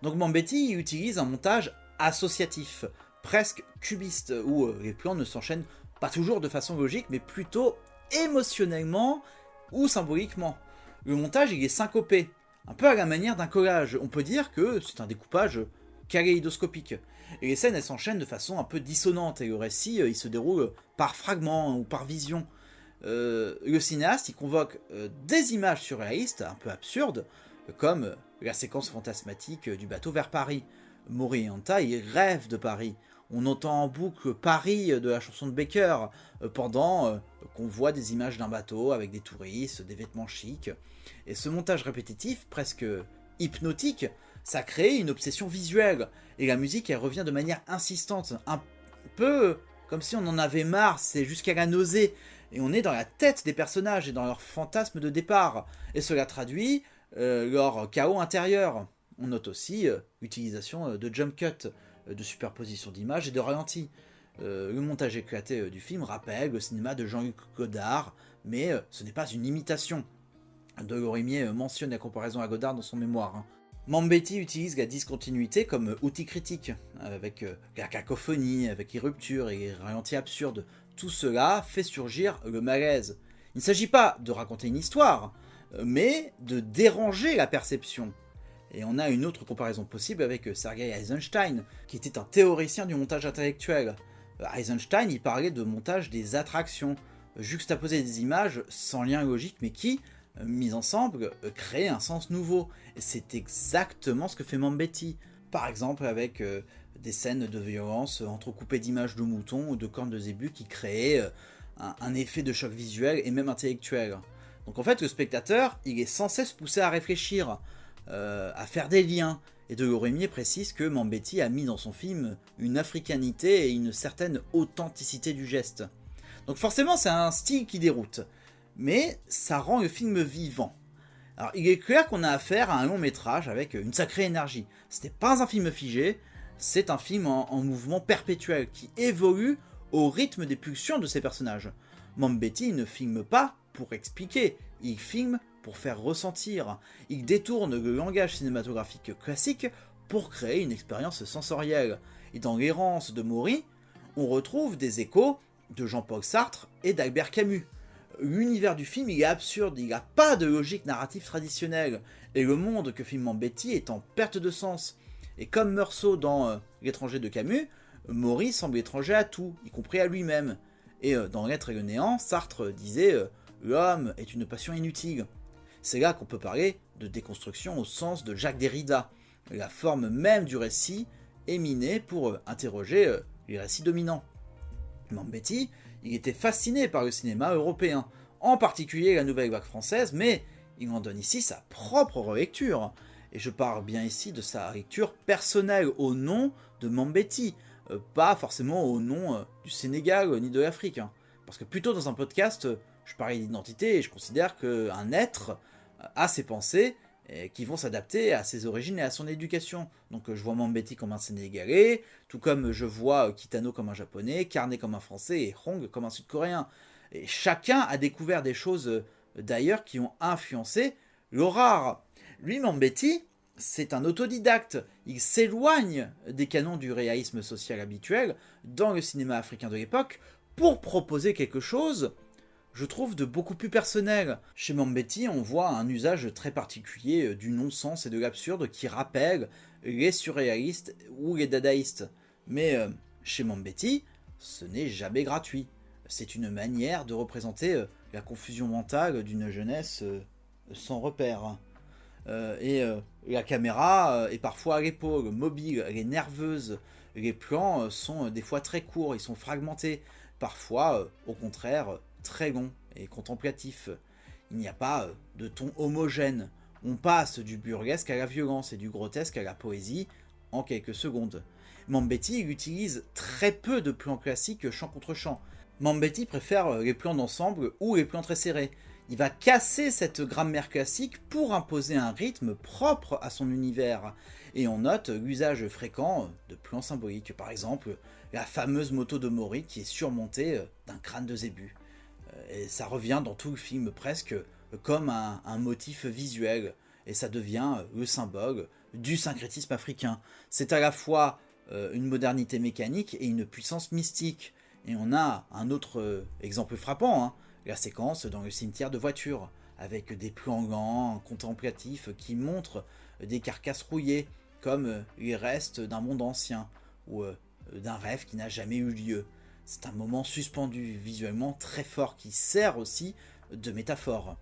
Donc Mambéty utilise un montage associatif, presque cubiste, où les plans ne s'enchaînent pas toujours de façon logique, mais plutôt émotionnellement ou symboliquement. Le montage il est syncopé, un peu à la manière d'un collage. On peut dire que c'est un découpage kaléidoscopique. Et les scènes elles s'enchaînent de façon un peu dissonante, et le récit il se déroule par fragments ou par vision. Le cinéaste il convoque des images surréalistes, un peu absurdes, comme la séquence fantasmatique du bateau vers Paris. Mori et Anta il rêve de Paris. On entend en boucle Paris de la chanson de Baker pendant qu'on voit des images d'un bateau avec des touristes, des vêtements chics. Et ce montage répétitif, presque hypnotique, ça crée une obsession visuelle. Et la musique, elle revient de manière insistante, un peu comme si on en avait marre, c'est jusqu'à la nausée. Et on est dans la tête des personnages et dans leur fantasme de départ. Et cela traduit leur chaos intérieur. On note aussi l'utilisation de jump cut, de superposition d'images et de ralentis. Le montage éclaté du film rappelle le cinéma de Jean-Luc Godard, mais ce n'est pas une imitation. Delourimier mentionne la comparaison à Godard dans son mémoire. Mambéty utilise la discontinuité comme outil critique, avec la cacophonie, avec les ruptures et les ralentis absurdes. Tout cela fait surgir le malaise. Il ne s'agit pas de raconter une histoire, mais de déranger la perception. Et on a une autre comparaison possible avec Sergei Eisenstein, qui était un théoricien du montage intellectuel. Eisenstein, il parlait de montage des attractions, juxtaposer des images sans lien logique, mais qui, mises ensemble, créent un sens nouveau. Et c'est exactement ce que fait Mambéty. Par exemple avec des scènes de violence entrecoupées d'images de moutons ou de cornes de zébu qui créent un effet de choc visuel et même intellectuel. Donc en fait, le spectateur, il est sans cesse poussé à réfléchir, à faire des liens. Et Delourimier précise que Mambéty a mis dans son film une africanité et une certaine authenticité du geste. Donc forcément c'est un style qui déroute, mais ça rend le film vivant. Alors il est clair qu'on a affaire à un long métrage avec une sacrée énergie. Ce n'est pas un film figé, c'est un film en mouvement perpétuel qui évolue au rythme des pulsions de ses personnages. Mambéty ne filme pas pour expliquer, il filme pour faire ressentir. Il détourne le langage cinématographique classique pour créer une expérience sensorielle. Et dans l'errance de Mori, on retrouve des échos de Jean-Paul Sartre et d'Albert Camus. L'univers du film il est absurde, il n'a pas de logique narrative traditionnelle, et le monde que filme Mambéty est en perte de sens. Et comme Meursault dans L'étranger de Camus, Maury semble étranger à tout, y compris à lui-même. Et dans L'être et le néant, Sartre disait l'homme est une passion inutile. C'est là qu'on peut parler de déconstruction au sens de Jacques Derrida. La forme même du récit est minée pour interroger les récits dominants. Mambetti, il était fasciné par le cinéma européen, en particulier la nouvelle vague française, mais il en donne ici sa propre relecture. Et je parle bien ici de sa lecture personnelle au nom de Mambetti, pas forcément au nom du Sénégal ni de l'Afrique. Parce que plutôt dans un podcast, je parlais d'identité et je considère qu'un être a ses pensées qui vont s'adapter à ses origines et à son éducation. Donc je vois Mambetti comme un Sénégalais, tout comme je vois Kitano comme un Japonais, Carnet comme un Français et Hong comme un Sud-Coréen. Et chacun a découvert des choses d'ailleurs qui ont influencé l'horreur. Lui, Mambetti, c'est un autodidacte. Il s'éloigne des canons du réalisme social habituel dans le cinéma africain de l'époque pour proposer quelque chose, je trouve, de beaucoup plus personnel. Chez Mambetti, on voit un usage très particulier du non-sens et de l'absurde qui rappelle les surréalistes ou les dadaïstes. Mais chez Mambetti, ce n'est jamais gratuit. C'est une manière de représenter la confusion mentale d'une jeunesse sans repère. La caméra est parfois à l'épaule, mobile, elle est nerveuse. Les plans sont des fois très courts, ils sont fragmentés. Parfois, au contraire, très longs et contemplatifs. Il n'y a pas de ton homogène. On passe du burlesque à la violence et du grotesque à la poésie en quelques secondes. Mambetti utilise très peu de plans classiques champ contre champ. Mambetti préfère les plans d'ensemble ou les plans très serrés. Il va casser cette grammaire classique pour imposer un rythme propre à son univers. Et on note l'usage fréquent de plans symboliques, par exemple la fameuse moto de Maury qui est surmontée d'un crâne de zébu. Et ça revient dans tout le film presque comme un motif visuel, et ça devient le symbole du syncrétisme africain. C'est à la fois une modernité mécanique et une puissance mystique. Et on a un autre exemple frappant, la séquence dans le cimetière de voitures, avec des plans lents, contemplatifs, qui montrent des carcasses rouillées, comme les restes d'un monde ancien, ou d'un rêve qui n'a jamais eu lieu. C'est un moment suspendu, visuellement très fort, qui sert aussi de métaphore.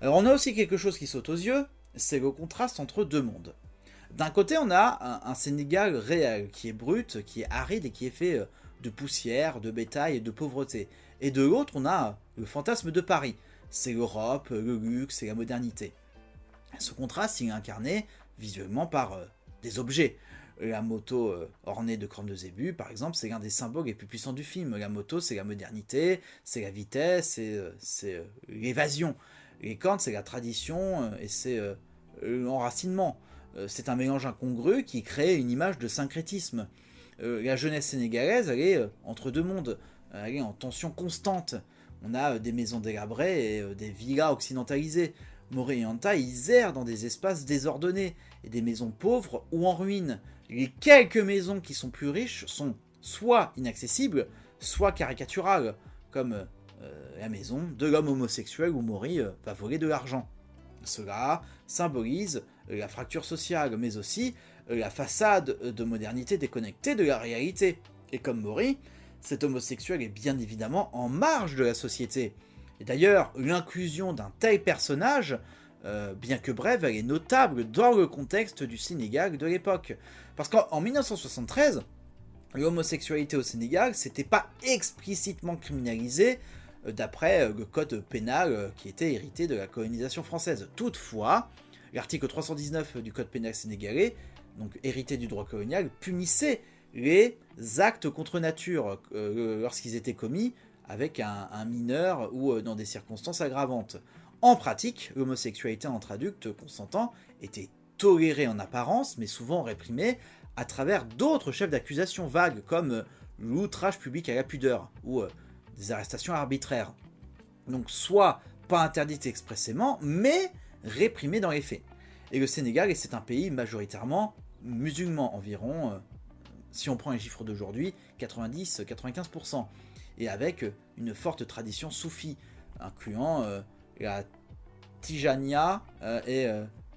Alors on a aussi quelque chose qui saute aux yeux, c'est le contraste entre deux mondes. D'un côté, on a un Sénégal réel, qui est brut, qui est aride et qui est fait de poussière, de bétail et de pauvreté. Et de l'autre, on a le fantasme de Paris. C'est l'Europe, le luxe et la modernité. Ce contraste, il est incarné visuellement par des objets. La moto ornée de cornes de zébu, par exemple, c'est l'un des symboles les plus puissants du film. La moto, c'est la modernité, c'est la vitesse, c'est l'évasion. Les cornes, c'est la tradition et c'est l'enracinement. C'est un mélange incongru qui crée une image de syncrétisme. La jeunesse sénégalaise, elle est entre deux mondes. Elle est en tension constante. On a des maisons délabrées et des villas occidentalisées. Maury et Anta, ils errent dans des espaces désordonnés et des maisons pauvres ou en ruine. Les quelques maisons qui sont plus riches sont soit inaccessibles, soit caricaturales, comme la maison de l'homme homosexuel où Maury va voler de l'argent. Cela symbolise la fracture sociale, mais aussi la façade de modernité déconnectée de la réalité. Et comme Maury, cet homosexuel est bien évidemment en marge de la société. Et d'ailleurs, l'inclusion d'un tel personnage, bien que brève, elle est notable dans le contexte du Sénégal de l'époque. Parce qu'en 1973, l'homosexualité au Sénégal, c'était pas explicitement criminalisé d'après le code pénal qui était hérité de la colonisation française. Toutefois, l'article 319 du code pénal sénégalais, donc hérité du droit colonial, punissait les actes contre nature lorsqu'ils étaient commis avec un mineur ou dans des circonstances aggravantes. En pratique, l'homosexualité entre adultes consentants était tolérée en apparence, mais souvent réprimée à travers d'autres chefs d'accusation vagues, comme l'outrage public à la pudeur, ou des arrestations arbitraires. Donc soit pas interdite expressément, mais réprimée dans les faits. Et le Sénégal, c'est un pays majoritairement musulman, environ, si on prend les chiffres d'aujourd'hui, 90-95%. Et avec une forte tradition soufie, incluant la tijania et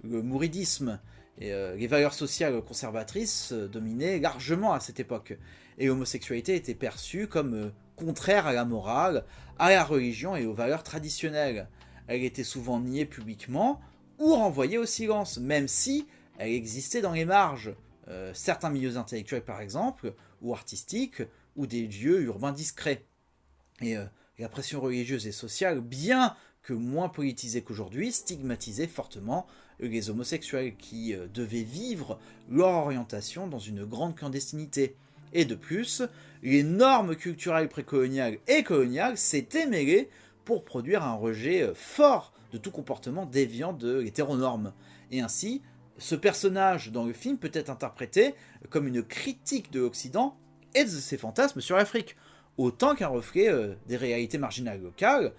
le mouridisme. Et les valeurs sociales conservatrices dominaient largement à cette époque. et l'homosexualité était perçue comme contraire à la morale, à la religion et aux valeurs traditionnelles. Elle était souvent niée publiquement ou renvoyée au silence, même si elle existait dans les marges. Certains milieux intellectuels par exemple, ou artistiques, ou des lieux urbains discrets. Et la pression religieuse et sociale, bien que moins politisée qu'aujourd'hui, stigmatisait fortement les homosexuels qui devaient vivre leur orientation dans une grande clandestinité. Et de plus, les normes culturelles précoloniales et coloniales s'étaient mêlées pour produire un rejet fort de tout comportement déviant de l'hétéronorme. Et ainsi, ce personnage dans le film peut être interprété comme une critique de l'Occident et de ses fantasmes sur l'Afrique, autant qu'un reflet des réalités marginales locales,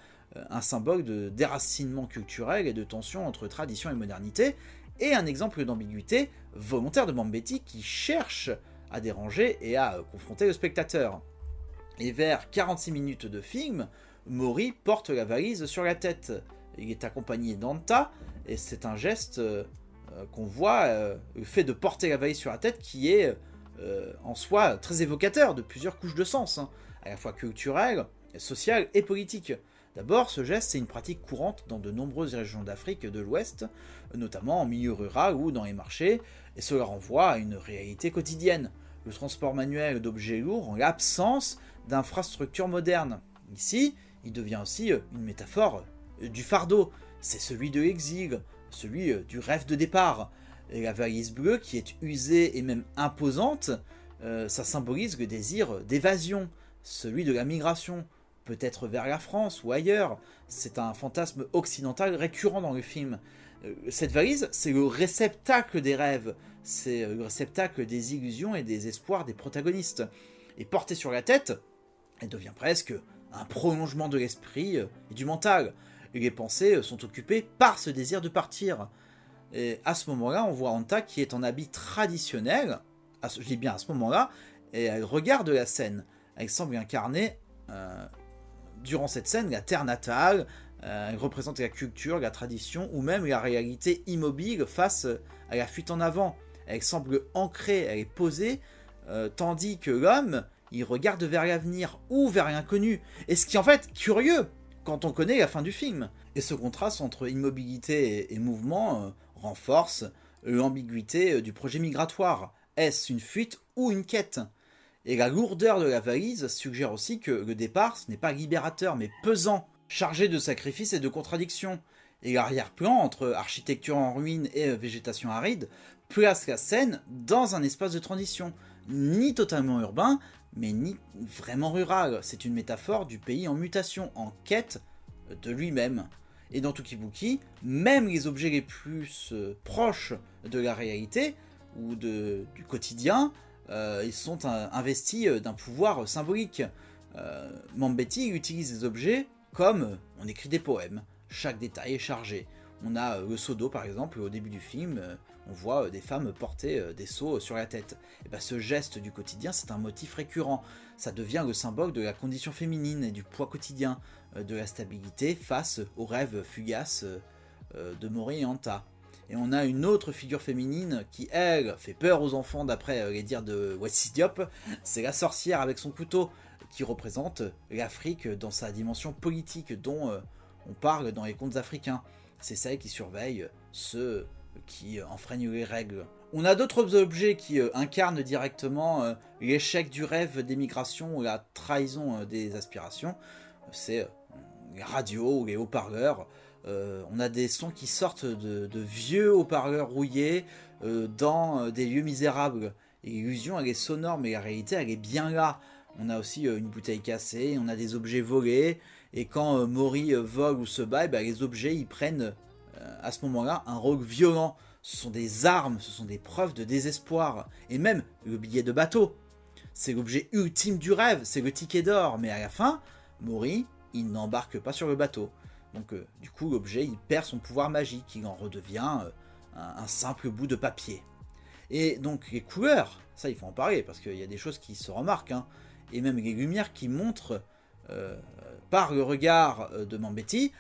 un symbole de déracinement culturel et de tension entre tradition et modernité, et un exemple d'ambiguïté volontaire de Mambéty qui cherche à déranger et à confronter le spectateur. Et vers 46 minutes de film, Maury porte la valise sur la tête. Il est accompagné d'Anta, et c'est un geste qu'on voit, le fait de porter la valise sur la tête qui est en soi très évocateur de plusieurs couches de sens, à la fois culturelles, sociales et politiques. D'abord, ce geste, c'est une pratique courante dans de nombreuses régions d'Afrique de l'Ouest, notamment en milieu rural ou dans les marchés, et cela renvoie à une réalité quotidienne. Le transport manuel d'objets lourds en l'absence d'infrastructures modernes. Ici, il devient aussi une métaphore du fardeau. C'est celui de l'exil, celui du rêve de départ. Et la valise bleue, qui est usée et même imposante, ça symbolise le désir d'évasion, celui de la migration, peut-être vers la France ou ailleurs. C'est un fantasme occidental récurrent dans le film. Cette valise, c'est le réceptacle des rêves, c'est le réceptacle des illusions et des espoirs des protagonistes. Et portée sur la tête, elle devient presque un prolongement de l'esprit et du mental. Et les pensées sont occupées par ce désir de partir. Et à ce moment-là, on voit Anta qui est en habit traditionnel, je dis bien à ce moment-là, et elle regarde la scène. Elle semble incarner, durant cette scène, la terre natale, elle représente la culture, la tradition, ou même la réalité immobile face à la fuite en avant. Elle semble ancrée, elle est posée, tandis que l'homme, il regarde vers l'avenir ou vers l'inconnu. Et ce qui est en fait curieux, quand on connaît la fin du film. Et ce contraste entre immobilité et mouvement renforce l'ambiguïté du projet migratoire. Est-ce une fuite ou une quête? Et la lourdeur de la valise suggère aussi que le départ, ce n'est pas libérateur, mais pesant, chargé de sacrifices et de contradictions. Et l'arrière-plan, entre architecture en ruine et végétation aride, place la scène dans un espace de transition, ni totalement urbain, mais ni vraiment rural. C'est une métaphore du pays en mutation, en quête de lui-même. Et dans Tukibuki, même les objets les plus proches de la réalité, ou du quotidien, ils sont investis d'un pouvoir symbolique. Mambéty utilise les objets comme on écrit des poèmes. Chaque détail est chargé. On a le seau d'eau par exemple, au début du film, on voit des femmes porter des seaux sur la tête. Et ben, ce geste du quotidien, c'est un motif récurrent. Ça devient le symbole de la condition féminine et du poids quotidien, de la stabilité face aux rêves fugaces de Maury et Anta. Et on a une autre figure féminine qui, elle, fait peur aux enfants d'après les dires de Wesley Diop, c'est la sorcière avec son couteau, qui représente l'Afrique dans sa dimension politique dont on parle dans les contes africains. C'est celle qui surveille ceux qui enfreignent les règles. On a d'autres objets qui incarnent directement l'échec du rêve des migrations ou la trahison des aspirations. C'est les radios ou les haut-parleurs. On a des sons qui sortent de vieux haut-parleurs rouillés dans des lieux misérables. Et l'illusion, elle est sonore, mais la réalité, elle est bien là. On a aussi une bouteille cassée, on a des objets volés, et quand Maury vole ou se bat, les objets, ils prennent à ce moment-là un rôle violent. Ce sont des armes, ce sont des preuves de désespoir. Et même le billet de bateau. C'est l'objet ultime du rêve, c'est le ticket d'or. Mais à la fin, Maury, il n'embarque pas sur le bateau. Donc du coup, l'objet, il perd son pouvoir magique, il en redevient un simple bout de papier. Et donc les couleurs, ça il faut en parler, parce qu'il y a des choses qui se remarquent, et même les lumières qui montrent, par le regard de Mambéty,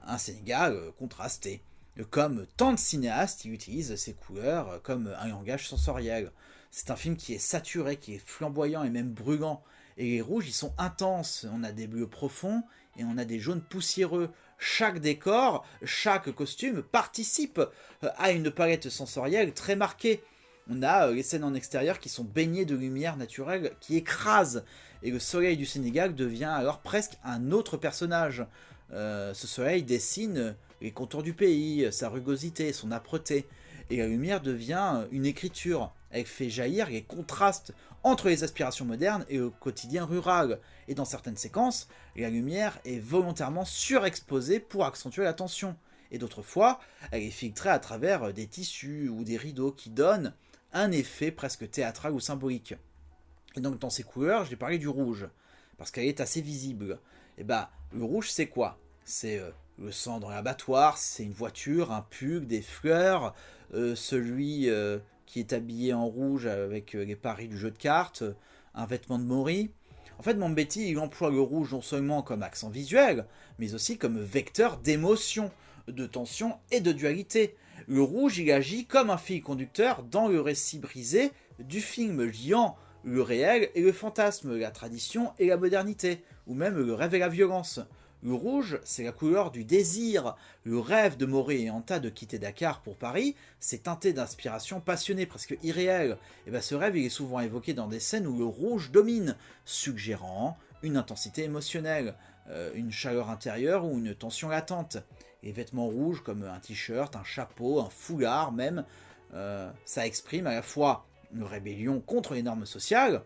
un Sénégal contrasté. Comme tant de cinéastes, il utilise ces couleurs comme un langage sensoriel. C'est un film qui est saturé, qui est flamboyant et même brûlant. Et les rouges, ils sont intenses. On a des bleus profonds et on a des jaunes poussiéreux. Chaque décor, chaque costume participe à une palette sensorielle très marquée. On a les scènes en extérieur qui sont baignées de lumière naturelle qui écrase. Et le soleil du Sénégal devient alors presque un autre personnage. Ce soleil dessine les contours du pays, sa rugosité, son âpreté. Et la lumière devient une écriture. Elle fait jaillir les contrastes entre les aspirations modernes et le quotidien rural. Et dans certaines séquences, la lumière est volontairement surexposée pour accentuer la tension. Et d'autres fois, elle est filtrée à travers des tissus ou des rideaux qui donnent un effet presque théâtral ou symbolique. Et donc dans ces couleurs, j'ai parlé du rouge, parce qu'elle est assez visible. Et bah, le rouge c'est quoi? C'est le sang dans l'abattoir, c'est une voiture, un pull, des fleurs, celui qui est habillé en rouge avec les paris du jeu de cartes, un vêtement de Mori. En fait, Mambetti, il emploie le rouge non seulement comme accent visuel, mais aussi comme vecteur d'émotion, de tension et de dualité. Le rouge, il agit comme un fil conducteur dans le récit brisé du film, liant le réel et le fantasme, la tradition et la modernité, ou même le rêve et la violence. Le rouge, c'est la couleur du désir. Le rêve de Mori et Anta de quitter Dakar pour Paris, c'est teinté d'inspiration passionnée, presque irréelle. Et bien ce rêve, il est souvent évoqué dans des scènes où le rouge domine, suggérant une intensité émotionnelle, une chaleur intérieure ou une tension latente. Les vêtements rouges comme un t-shirt, un chapeau, un foulard même, ça exprime à la fois une rébellion contre les normes sociales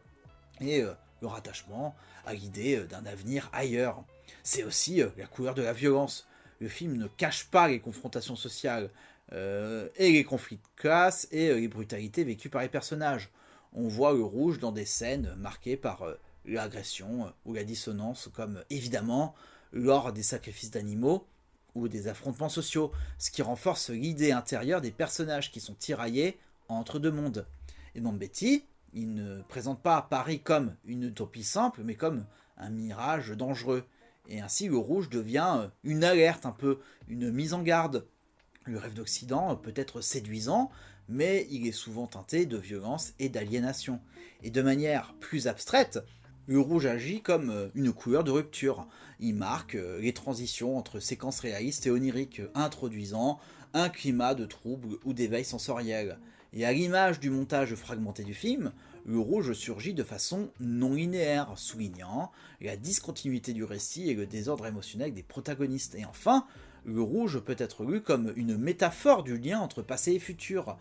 et le rattachement à l'idée d'un avenir ailleurs. C'est aussi la couleur de la violence. Le film ne cache pas les confrontations sociales et les conflits de classe et les brutalités vécues par les personnages. On voit le rouge dans des scènes marquées par l'agression ou la dissonance, comme évidemment lors des sacrifices d'animaux ou des affrontements sociaux, ce qui renforce l'idée intérieure des personnages qui sont tiraillés entre deux mondes. Et Mambetti, il ne présente pas Paris comme une utopie simple, mais comme un mirage dangereux. Et ainsi, le rouge devient une alerte, un peu une mise en garde. Le rêve d'Occident peut être séduisant, mais il est souvent teinté de violence et d'aliénation. Et de manière plus abstraite, le rouge agit comme une couleur de rupture. Il marque les transitions entre séquences réalistes et oniriques, introduisant un climat de trouble ou d'éveil sensoriel. Et à l'image du montage fragmenté du film, le rouge surgit de façon non linéaire, soulignant la discontinuité du récit et le désordre émotionnel des protagonistes. Et enfin, le rouge peut être lu comme une métaphore du lien entre passé et futur.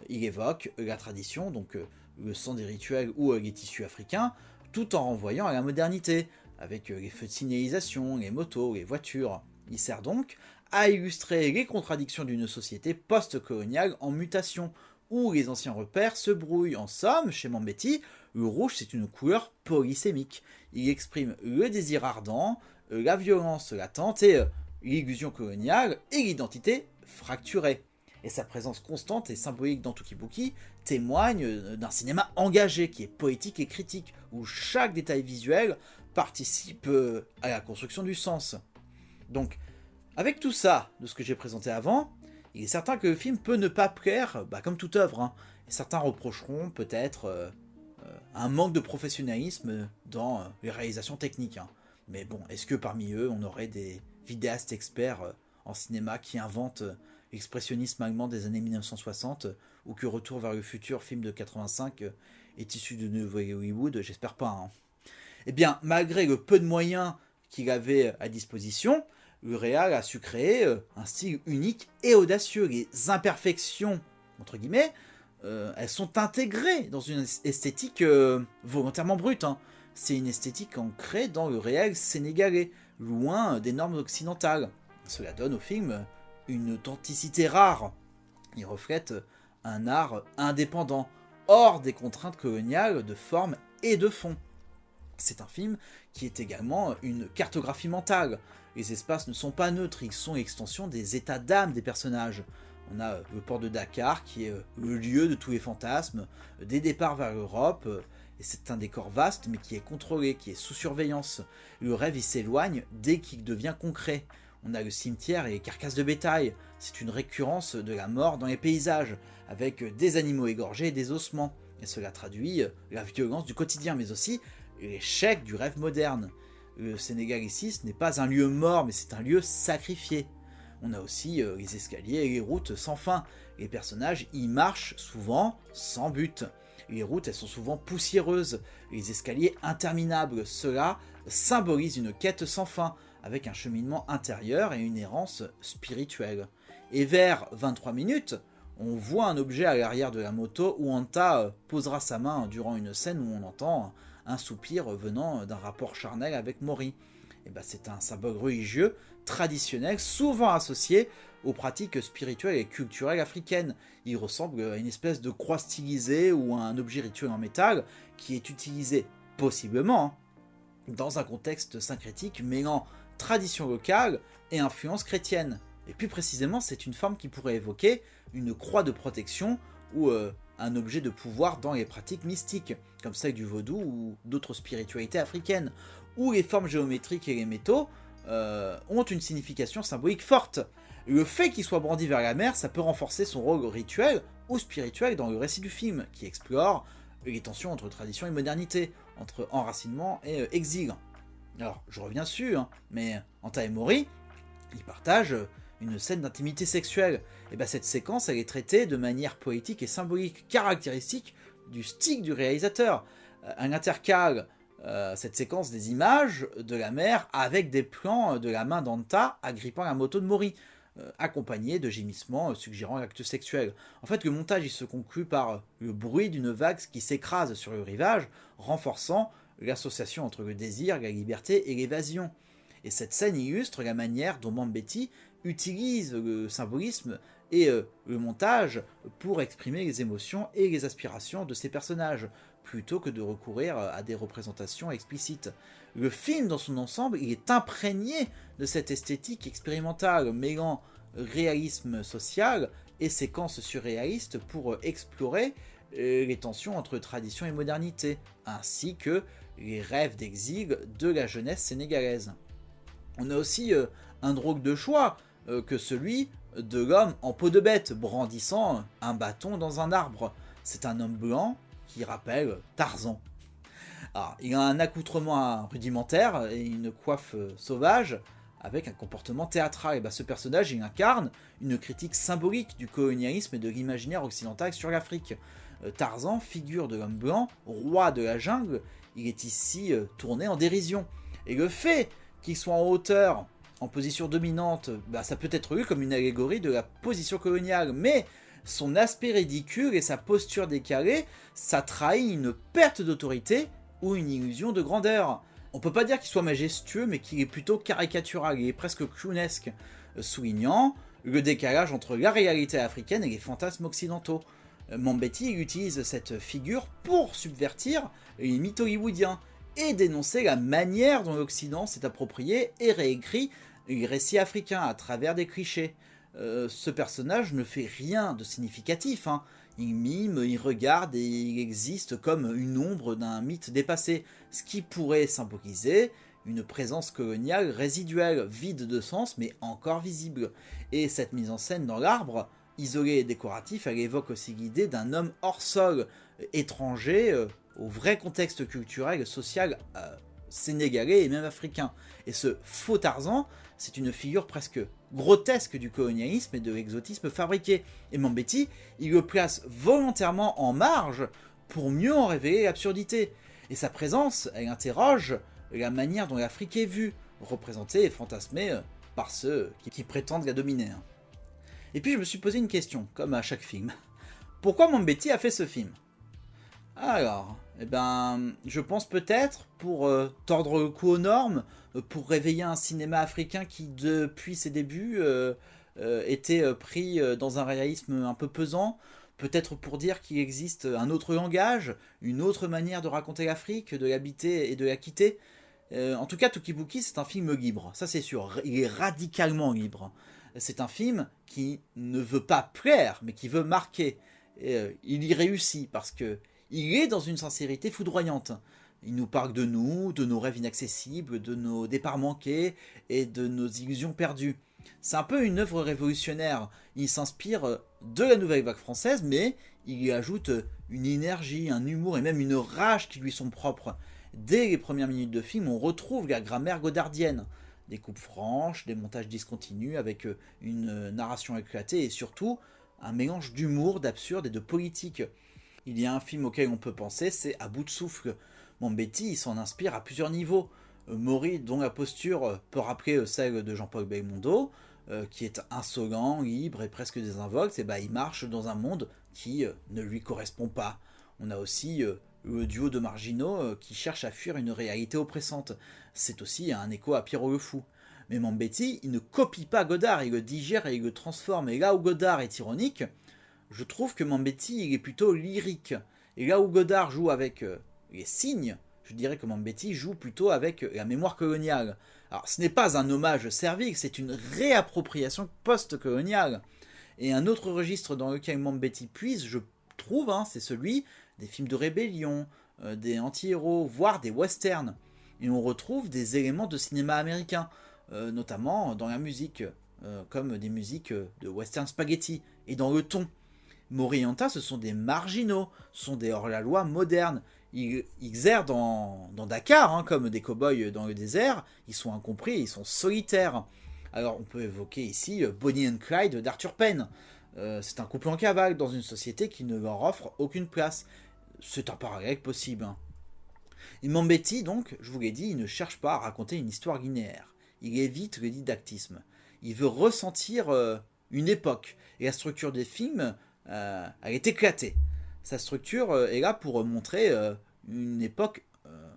Il évoque la tradition, donc le sang des rituels ou les tissus africains, tout en renvoyant à la modernité, avec les feux de signalisation, les motos, les voitures. Il sert donc à illustrer les contradictions d'une société post-coloniale en mutation, où les anciens repères se brouillent. En somme, chez Mambetti, le rouge c'est une couleur polysémique. Il exprime le désir ardent, la violence latente et l'illusion coloniale et l'identité fracturée. Et sa présence constante et symbolique dans Tukibuki témoigne d'un cinéma engagé qui est poétique et critique, où chaque détail visuel participe à la construction du sens. Donc, avec tout ça, de ce que j'ai présenté avant, il est certain que le film peut ne pas plaire, comme toute œuvre, hein. Et certains reprocheront peut-être un manque de professionnalisme dans les réalisations techniques, hein. Mais bon, est-ce que parmi eux, on aurait des vidéastes experts en cinéma qui inventent l'expressionnisme allemand des années 1960, ou que Retour vers le futur, film de 85, est issu de Nouveau Hollywood? J'espère pas, hein. Eh bien, malgré le peu de moyens qu'il avait à disposition, le réal a su créer un style unique et audacieux. Les imperfections, entre guillemets, elles sont intégrées dans une esthétique volontairement brute, hein. C'est une esthétique ancrée dans le réel sénégalais, loin des normes occidentales. Cela donne au film une authenticité rare. Il reflète un art indépendant, hors des contraintes coloniales de forme et de fond. C'est un film qui est également une cartographie mentale. Les espaces ne sont pas neutres, ils sont l'extension des états d'âme des personnages. On a le port de Dakar qui est le lieu de tous les fantasmes, des départs vers l'Europe, et c'est un décor vaste mais qui est contrôlé, qui est sous surveillance. Le rêve il s'éloigne dès qu'il devient concret. On a le cimetière et les carcasses de bétail, c'est une récurrence de la mort dans les paysages, avec des animaux égorgés et des ossements. Et cela traduit la violence du quotidien, mais aussi l'échec du rêve moderne. Le Sénégal ici, ce n'est pas un lieu mort, mais c'est un lieu sacrifié. On a aussi les escaliers et les routes sans fin. Les personnages y marchent souvent sans but. Les routes, elles sont souvent poussiéreuses. Les escaliers interminables. Cela symbolise une quête sans fin, avec un cheminement intérieur et une errance spirituelle. Et vers 23 minutes, on voit un objet à l'arrière de la moto où Anta posera sa main durant une scène où on entend un soupir venant d'un rapport charnel avec Mori. Et ben, c'est un symbole religieux traditionnel, souvent associé aux pratiques spirituelles et culturelles africaines. Il ressemble à une espèce de croix stylisée ou à un objet rituel en métal qui est utilisé possiblement dans un contexte syncrétique mêlant tradition locale et influence chrétienne. Et plus précisément, c'est une forme qui pourrait évoquer une croix de protection ou un objet de pouvoir dans les pratiques mystiques, comme celle du vaudou ou d'autres spiritualités africaines, où les formes géométriques et les métaux ont une signification symbolique forte. Le fait qu'il soit brandi vers la mer, ça peut renforcer son rôle rituel ou spirituel dans le récit du film, qui explore les tensions entre tradition et modernité, entre enracinement et exil. Alors, je reviens dessus, mais Anta et Mori, ils partagent une scène d'intimité sexuelle. Et bien cette séquence, elle est traitée de manière poétique et symbolique, caractéristique du style du réalisateur. Elle intercale cette séquence des images de la mer avec des plans de la main d'Anta agrippant la moto de Mori, accompagnés de gémissements suggérant l'acte sexuel. En fait, le montage il se conclut par le bruit d'une vague qui s'écrase sur le rivage, renforçant l'association entre le désir, la liberté et l'évasion. Et cette scène illustre la manière dont Mambéty utilise le symbolisme et le montage pour exprimer les émotions et les aspirations de ses personnages, plutôt que de recourir à des représentations explicites. Le film dans son ensemble, il est imprégné de cette esthétique expérimentale, mêlant réalisme social et séquences surréalistes pour explorer les tensions entre tradition et modernité, ainsi que les rêves d'exil de la jeunesse sénégalaise. On a aussi un drôle de choix que celui de l'homme en peau de bête, brandissant un bâton dans un arbre. C'est un homme blanc qui rappelle Tarzan. Alors, il a un accoutrement rudimentaire et une coiffe sauvage, avec un comportement théâtral. Et ben, ce personnage, il incarne une critique symbolique du colonialisme et de l'imaginaire occidental sur l'Afrique. Tarzan, figure de l'homme blanc, roi de la jungle, il est ici tourné en dérision. Et le fait qu'il soit en hauteur, en position dominante, bah, ça peut être lu comme une allégorie de la position coloniale, mais son aspect ridicule et sa posture décalée, ça trahit une perte d'autorité ou une illusion de grandeur. On peut pas dire qu'il soit majestueux, mais qu'il est plutôt caricatural, il est presque clownesque, soulignant le décalage entre la réalité africaine et les fantasmes occidentaux. Mambéty utilise cette figure pour subvertir les mythes hollywoodiens et dénoncer la manière dont l'Occident s'est approprié et réécrit les récits africains à travers des clichés. Ce personnage ne fait rien de significatif, Il mime, il regarde et il existe comme une ombre d'un mythe dépassé, ce qui pourrait symboliser une présence coloniale résiduelle, vide de sens mais encore visible. Et cette mise en scène dans l'arbre, isolée et décoratif, elle évoque aussi l'idée d'un homme hors sol, étranger au vrai contexte culturel et social sénégalais et même africain. Et ce faux Tarzan, c'est une figure presque grotesque du colonialisme et de l'exotisme fabriqué. Et Mambéty, il le place volontairement en marge pour mieux en révéler l'absurdité. Et sa présence, elle interroge la manière dont l'Afrique est vue, représentée et fantasmée par ceux qui prétendent la dominer. Et puis je me suis posé une question, comme à chaque film. Pourquoi Mambéty a fait ce film ? Alors, je pense peut-être pour tordre le cou aux normes, pour réveiller un cinéma africain qui, depuis ses débuts, était pris dans un réalisme un peu pesant, peut-être pour dire qu'il existe un autre langage, une autre manière de raconter l'Afrique, de l'habiter et de la quitter. En tout cas, Touki-Bouki, c'est un film libre, ça c'est sûr, il est radicalement libre. C'est un film qui ne veut pas plaire, mais qui veut marquer. Et, il y réussit, parce que il est dans une sincérité foudroyante. Il nous parle de nous, de nos rêves inaccessibles, de nos départs manqués et de nos illusions perdues. C'est un peu une œuvre révolutionnaire. Il s'inspire de la nouvelle vague française, mais il y ajoute une énergie, un humour et même une rage qui lui sont propres. Dès les premières minutes de film, on retrouve la grammaire godardienne. Des coupes franches, des montages discontinus avec une narration éclatée et surtout un mélange d'humour, d'absurde et de politique. Il y a un film auquel on peut penser, c'est À bout de souffle. Mambetti, il s'en inspire à plusieurs niveaux. Maury, dont la posture peut rappeler celle de Jean-Paul Belmondo, qui est insolent, libre et presque désinvolte, et il marche dans un monde qui ne lui correspond pas. On a aussi le duo de marginaux qui cherche à fuir une réalité oppressante. C'est aussi un écho à Pierrot le Fou. Mais Mambetti, il ne copie pas Godard, il le digère et il le transforme. Et là où Godard est ironique, je trouve que Mambetti, il est plutôt lyrique. Et là où Godard joue avec les signes, je dirais que Mambetti joue plutôt avec la mémoire coloniale. Alors, ce n'est pas un hommage servile, c'est une réappropriation post-coloniale. Et un autre registre dans lequel Mambetti puise, je trouve, c'est celui des films de rébellion, des anti-héros, voire des westerns. Et on retrouve des éléments de cinéma américain, notamment dans la musique, comme des musiques de western spaghetti, et dans le ton. Maury et Anta, ce sont des marginaux, ce sont des hors-la-loi modernes. Ils errent dans Dakar, comme des cow-boys dans le désert, ils sont incompris, ils sont solitaires. Alors on peut évoquer ici Bonnie and Clyde d'Arthur Penn. C'est un couple en cavale dans une société qui ne leur offre aucune place. C'est un parallèle possible. Et Mambetti, donc, je vous l'ai dit, il ne cherche pas à raconter une histoire linéaire. Il évite le didactisme. Il veut ressentir une époque. Et la structure des films, elle est éclatée. Sa structure est là pour montrer une époque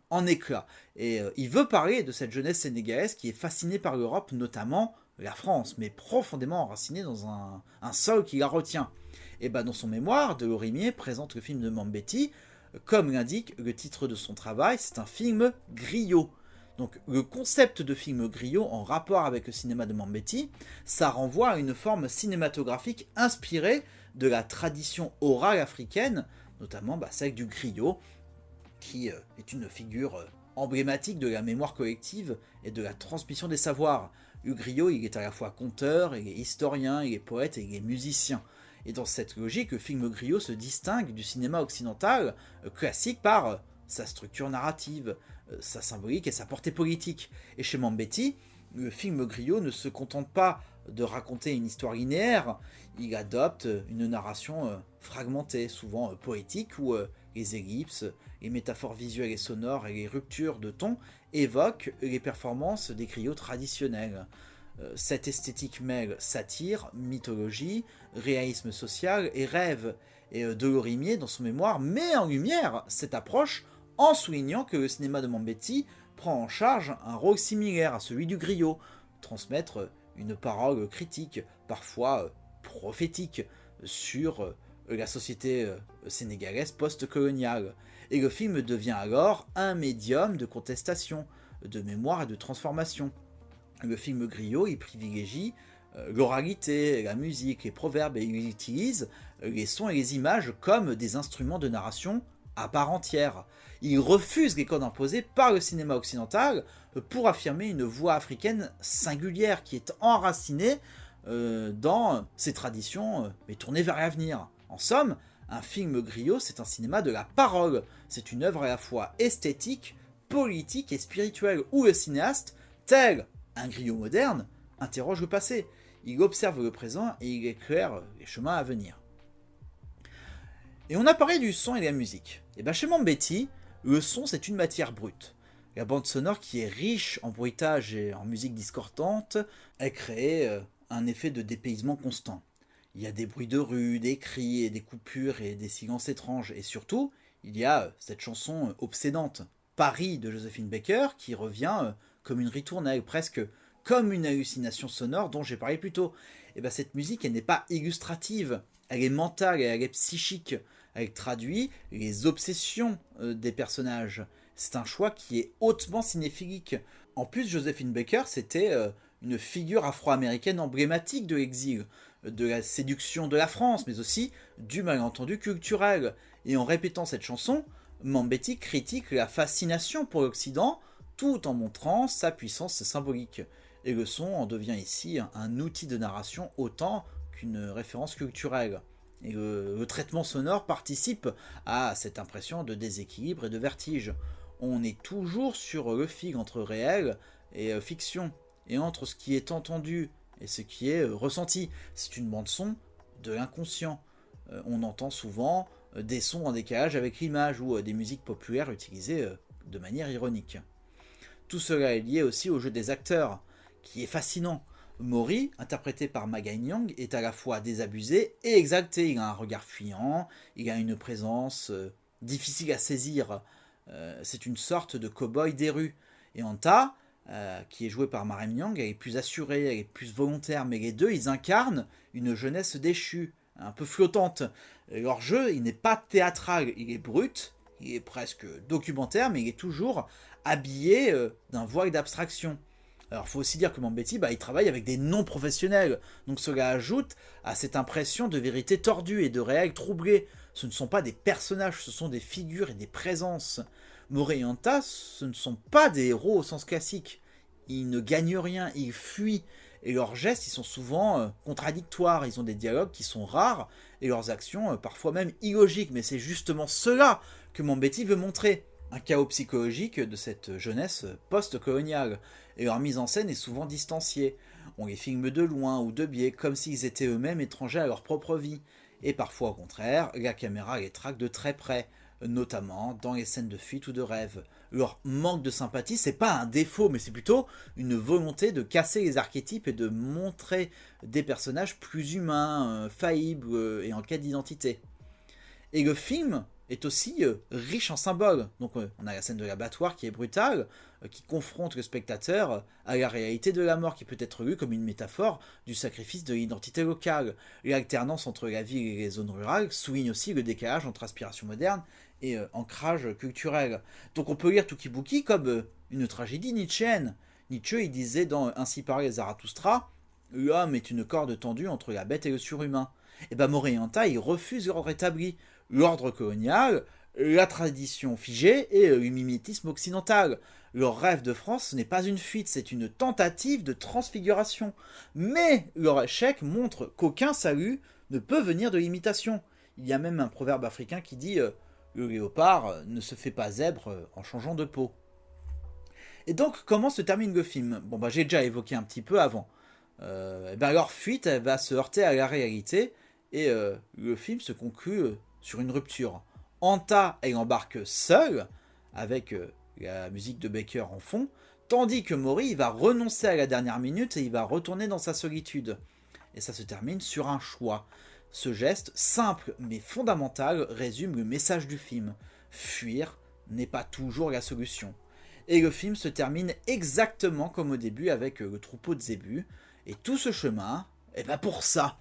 en éclat. Et il veut parler de cette jeunesse sénégalaise qui est fascinée par l'Europe, notamment la France, mais profondément enracinée dans un sol qui la retient. Et dans son mémoire, Delorimier présente le film de Mambetti, comme l'indique le titre de son travail, c'est un film griot. Donc le concept de film griot en rapport avec le cinéma de Mambetti, ça renvoie à une forme cinématographique inspirée de la tradition orale africaine, notamment celle du griot, qui est une figure emblématique de la mémoire collective et de la transmission des savoirs. Le griot, il est à la fois conteur, il est historien, il est poète et il est musicien. Et dans cette logique, le film griot se distingue du cinéma occidental classique par sa structure narrative, sa symbolique et sa portée politique. Et chez Mambetti, le film griot ne se contente pas de raconter une histoire linéaire, il adopte une narration fragmentée, souvent poétique, où les ellipses, les métaphores visuelles et sonores et les ruptures de ton évoquent les performances des griots traditionnels. Cette esthétique mêle satire, mythologie, réalisme social et rêve. Et Delorimier, dans son mémoire, met en lumière cette approche en soulignant que le cinéma de Mambetti prend en charge un rôle similaire à celui du griot, transmettre une parole critique, parfois prophétique, sur la société sénégalaise post-coloniale. Et le film devient alors un médium de contestation, de mémoire et de transformation. Le film griot, il privilégie l'oralité, la musique, les proverbes, et il utilise les sons et les images comme des instruments de narration à part entière. Il refuse les codes imposés par le cinéma occidental pour affirmer une voix africaine singulière qui est enracinée dans ses traditions, mais tournée vers l'avenir. En somme, un film griot, c'est un cinéma de la parole. C'est une œuvre à la fois esthétique, politique et spirituelle, où le cinéaste, tel un griot moderne, interroge le passé. Il observe le présent et il éclaire les chemins à venir. Et on a parlé du son et de la musique. Et chez Mambetti, le son c'est une matière brute. La bande sonore qui est riche en bruitage et en musique discordante, elle crée un effet de dépaysement constant. Il y a des bruits de rue, des cris et des coupures et des silences étranges. Et surtout, il y a cette chanson obsédante, Paris de Joséphine Baker, qui revient comme une ritournelle, presque comme une hallucination sonore dont j'ai parlé plus tôt. Et cette musique, elle n'est pas illustrative, elle est mentale et elle est psychique. Elle traduit les obsessions des personnages. C'est un choix qui est hautement cinéphilique. En plus, Joséphine Baker, c'était une figure afro-américaine emblématique de l'exil, de la séduction de la France, mais aussi du malentendu culturel. Et en répétant cette chanson, Mambetti critique la fascination pour l'Occident, tout en montrant sa puissance symbolique. et le son en devient ici un outil de narration autant qu'une référence culturelle. Et le traitement sonore participe à cette impression de déséquilibre et de vertige. On est toujours sur le fil entre réel et fiction, et entre ce qui est entendu et ce qui est ressenti. C'est une bande-son de l'inconscient. On entend souvent des sons en décalage avec l'image ou des musiques populaires utilisées de manière ironique. Tout cela est lié aussi au jeu des acteurs, qui est fascinant. Mori, interprété par Ma Gainyang, est à la fois désabusé et exalté. Il a un regard fuyant, il a une présence difficile à saisir. C'est une sorte de cow-boy des rues. Et Anta, qui est jouée par Ma Nyang, elle est plus assurée, elle est plus volontaire, mais les deux, ils incarnent une jeunesse déchue, un peu flottante. Et leur jeu, il n'est pas théâtral, il est brut, il est presque documentaire, mais il est toujours habillé d'un voile d'abstraction. Alors, il faut aussi dire que Mambéty, il travaille avec des non-professionnels. Donc, cela ajoute à cette impression de vérité tordue et de réel troublé. Ce ne sont pas des personnages, ce sont des figures et des présences. Moré et Anta, ce ne sont pas des héros au sens classique. Ils ne gagnent rien, ils fuient. Et leurs gestes, ils sont souvent contradictoires. Ils ont des dialogues qui sont rares et leurs actions parfois même illogiques. Mais c'est justement cela que Mambéty veut montrer. Un chaos psychologique de cette jeunesse post-coloniale. Et leur mise en scène est souvent distanciée. On les filme de loin ou de biais, comme s'ils étaient eux-mêmes étrangers à leur propre vie. Et parfois au contraire, la caméra les traque de très près, notamment dans les scènes de fuite ou de rêve. Leur manque de sympathie, c'est pas un défaut, mais c'est plutôt une volonté de casser les archétypes et de montrer des personnages plus humains, faillibles et en quête d'identité. Et le film est aussi riche en symboles. Donc on a la scène de l'abattoir qui est brutale, qui confronte le spectateur à la réalité de la mort, qui peut être lue comme une métaphore du sacrifice de l'identité locale. L'alternance entre la ville et les zones rurales souligne aussi le décalage entre aspiration moderne et ancrage culturel. Donc on peut lire Tukibuki comme une tragédie nietzschéenne. Nietzsche, il disait dans Ainsi parlait Zarathustra, l'homme est une corde tendue entre la bête et le surhumain. Et Moré et Anta, ils refusent l'ordre établi, l'ordre colonial, la tradition figée et le mimétisme occidental. Leur rêve de France, ce n'est pas une fuite, c'est une tentative de transfiguration. Mais leur échec montre qu'aucun salut ne peut venir de l'imitation. Il y a même un proverbe africain qui dit le léopard ne se fait pas zèbre en changeant de peau. Et donc, comment se termine le film? Bon, j'ai déjà évoqué un petit peu avant. Leur fuite, elle va se heurter à la réalité et le film se conclut sur une rupture. Anta, elle embarque seule, avec la musique de Baker en fond, tandis que Mori, il va renoncer à la dernière minute et il va retourner dans sa solitude. Et ça se termine sur un choix. Ce geste, simple mais fondamental, résume le message du film. Fuir n'est pas toujours la solution. Et le film se termine exactement comme au début avec le troupeau de zébus. Et tout ce chemin, pour ça.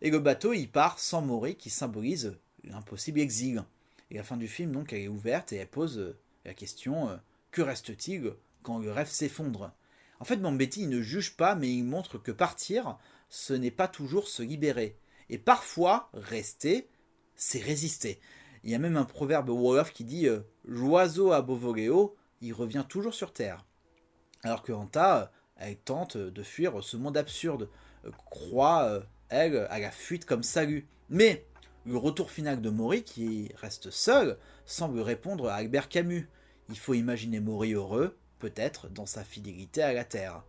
Et le bateau, il part sans Mori, qui symbolise l'impossible exil. Et la fin du film, donc, elle est ouverte et elle pose la question que reste-t-il quand le rêve s'effondre? En fait, Mambéty, il ne juge pas, mais il montre que partir, ce n'est pas toujours se libérer. Et parfois, rester, c'est résister. Il y a même un proverbe wolof qui dit l'oiseau à beau voler haut, il revient toujours sur terre. Alors que Anta, elle tente de fuir ce monde absurde, croit, elle, à la fuite comme salut. Mais le retour final de Mori, qui reste seul, semble répondre à Albert Camus. Il faut imaginer Mori heureux, peut-être, dans sa fidélité à la terre.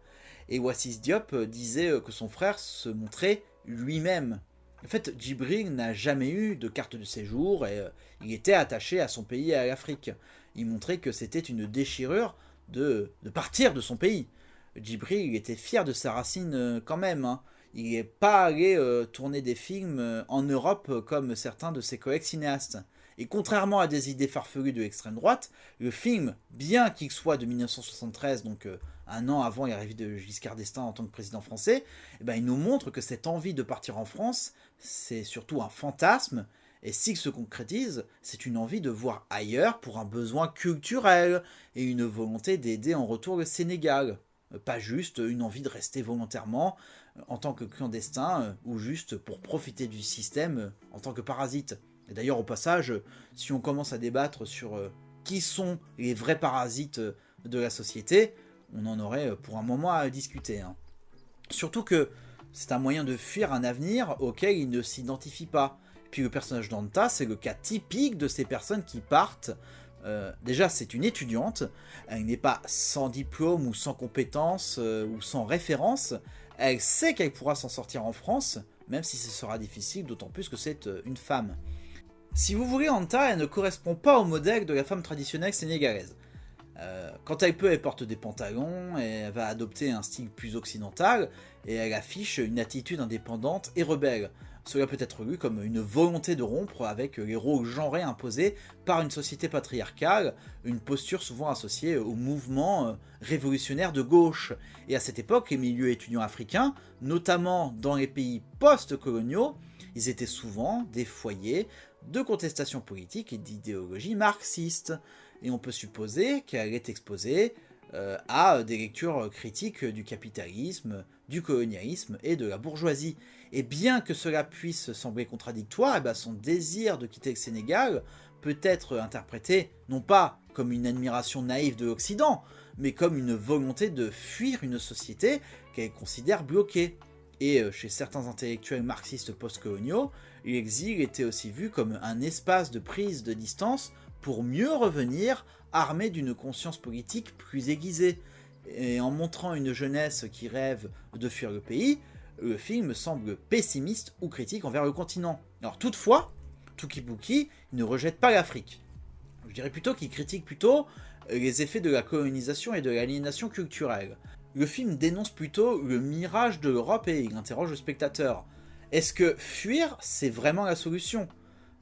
Et Wasis Diop disait que son frère se montrait lui-même. En fait, Djibril n'a jamais eu de carte de séjour et il était attaché à son pays et à l'Afrique. Il montrait que c'était une déchirure de partir de son pays. Djibril, il était fier de sa racine quand même. Hein. Il n'est pas allé tourner des films en Europe comme certains de ses collègues cinéastes. Et contrairement à des idées farfelues de l'extrême droite, le film, bien qu'il soit de 1973, donc un an avant l'arrivée de Giscard d'Estaing en tant que président français, il nous montre que cette envie de partir en France, c'est surtout un fantasme, et s'il se concrétise, c'est une envie de voir ailleurs pour un besoin culturel et une volonté d'aider en retour le Sénégal. Pas juste une envie de rester volontairement en tant que clandestin ou juste pour profiter du système en tant que parasite. Et d'ailleurs, au passage, si on commence à débattre sur qui sont les vrais parasites de la société, on en aurait pour un moment à discuter. Hein. Surtout que c'est un moyen de fuir un avenir auquel il ne s'identifie pas. Puis le personnage d'Anta, c'est le cas typique de ces personnes qui partent. Déjà, c'est une étudiante, elle n'est pas sans diplôme ou sans compétences ou sans référence. Elle sait qu'elle pourra s'en sortir en France, même si ce sera difficile, d'autant plus que c'est une femme. Si vous voulez, Anta, elle ne correspond pas au modèle de la femme traditionnelle sénégalaise. Quand elle peut, elle porte des pantalons, et elle va adopter un style plus occidental, et elle affiche une attitude indépendante et rebelle. Cela peut être lu comme une volonté de rompre avec les rôles genrés imposés par une société patriarcale, une posture souvent associée au mouvement révolutionnaire de gauche. Et à cette époque, les milieux étudiants africains, notamment dans les pays post-coloniaux, ils étaient souvent des foyers de contestation politique et d'idéologie marxiste. Et on peut supposer qu'elle est exposée à des lectures critiques du capitalisme, du colonialisme et de la bourgeoisie. Et bien que cela puisse sembler contradictoire, son désir de quitter le Sénégal peut être interprété non pas comme une admiration naïve de l'Occident, mais comme une volonté de fuir une société qu'elle considère bloquée. Et chez certains intellectuels marxistes postcoloniaux, l'exil était aussi vu comme un espace de prise de distance pour mieux revenir armé d'une conscience politique plus aiguisée. Et en montrant une jeunesse qui rêve de fuir le pays, le film semble pessimiste ou critique envers le continent. Alors toutefois, Touki-Bouki ne rejette pas l'Afrique. Je dirais plutôt qu'il critique plutôt les effets de la colonisation et de l'aliénation culturelle. Le film dénonce plutôt le mirage de l'Europe et il interroge le spectateur. Est-ce que fuir, c'est vraiment la solution ?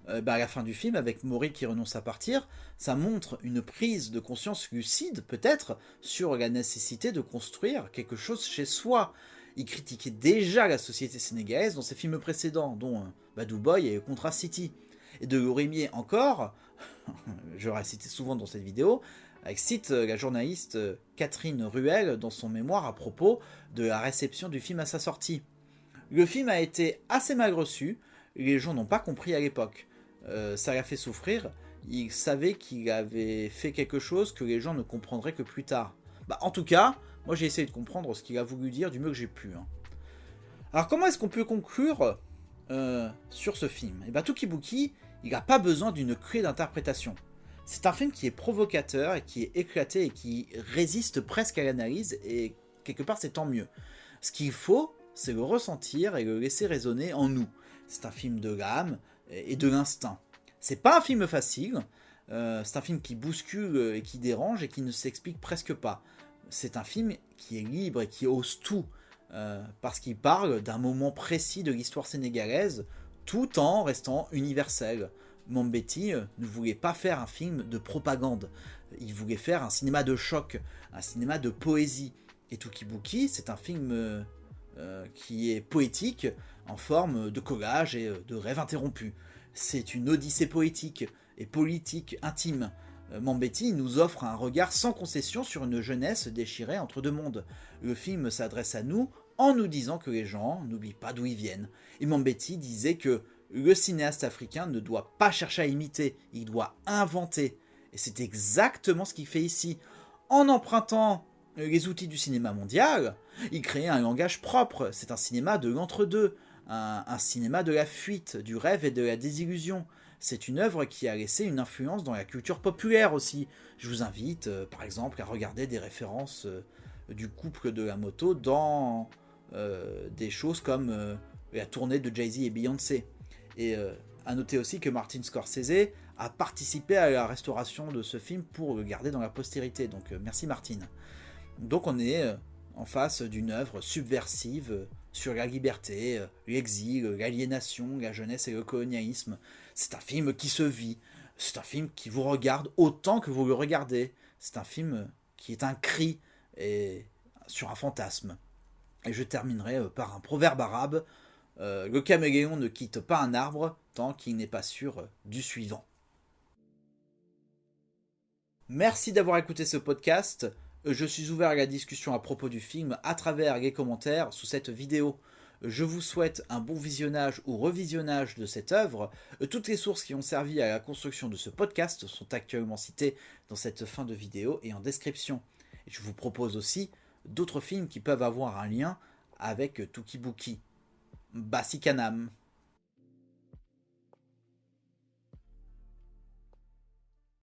À la fin du film, avec Maury qui renonce à partir, ça montre une prise de conscience lucide, peut-être, sur la nécessité de construire quelque chose chez soi. Il critiquait déjà la société sénégalaise dans ses films précédents, dont Badou Boy et Contrast City. Et de Lorimier encore, je l'aurais cité souvent dans cette vidéo, elle cite la journaliste Catherine Ruel dans son mémoire à propos de la réception du film à sa sortie. Le film a été assez mal reçu, les gens n'ont pas compris à l'époque. Ça l'a fait souffrir, il savait qu'il avait fait quelque chose que les gens ne comprendraient que plus tard. En tout cas, moi j'ai essayé de comprendre ce qu'il a voulu dire du mieux que j'ai pu. Hein. Alors comment est-ce qu'on peut conclure sur ce film ? Touki-Bouki, il n'a pas besoin d'une clé d'interprétation. C'est un film qui est provocateur et qui est éclaté et qui résiste presque à l'analyse et quelque part c'est tant mieux. Ce qu'il faut, c'est le ressentir et le laisser résonner en nous. C'est un film de l'âme et de l'instinct. C'est pas un film facile, c'est un film qui bouscule et qui dérange et qui ne s'explique presque pas. C'est un film qui est libre et qui ose tout, parce qu'il parle d'un moment précis de l'histoire sénégalaise, tout en restant universel. Mambéty ne voulait pas faire un film de propagande, il voulait faire un cinéma de choc, un cinéma de poésie. Et Touki-Bouki, c'est un film qui est poétique, en forme de collage et de rêve interrompu. C'est une odyssée poétique et politique intime. Mambéty nous offre un regard sans concession sur une jeunesse déchirée entre deux mondes. Le film s'adresse à nous en nous disant que les gens n'oublient pas d'où ils viennent. Et Mambéty disait que le cinéaste africain ne doit pas chercher à imiter, il doit inventer. Et c'est exactement ce qu'il fait ici. En empruntant les outils du cinéma mondial, il crée un langage propre. C'est un cinéma de l'entre-deux, un cinéma de la fuite, du rêve et de la désillusion. C'est une œuvre qui a laissé une influence dans la culture populaire aussi. Je vous invite, par exemple, à regarder des références du couple de la moto dans des choses comme la tournée de Jay-Z et Beyoncé. Et à noter aussi que Martin Scorsese a participé à la restauration de ce film pour le garder dans la postérité. Donc merci Martin. Donc on est en face d'une œuvre subversive sur la liberté, l'exil, l'aliénation, la jeunesse et le colonialisme. C'est un film qui se vit, c'est un film qui vous regarde autant que vous le regardez. C'est un film qui est un cri et sur un fantasme. Et je terminerai par un proverbe arabe. Le caméléon ne quitte pas un arbre tant qu'il n'est pas sûr du suivant. Merci d'avoir écouté ce podcast. Je suis ouvert à la discussion à propos du film à travers les commentaires sous cette vidéo. Je vous souhaite un bon visionnage ou revisionnage de cette œuvre. Toutes les sources qui ont servi à la construction de ce podcast sont actuellement citées dans cette fin de vidéo et en description. Et je vous propose aussi d'autres films qui peuvent avoir un lien avec Tuki Buki. Basikanam.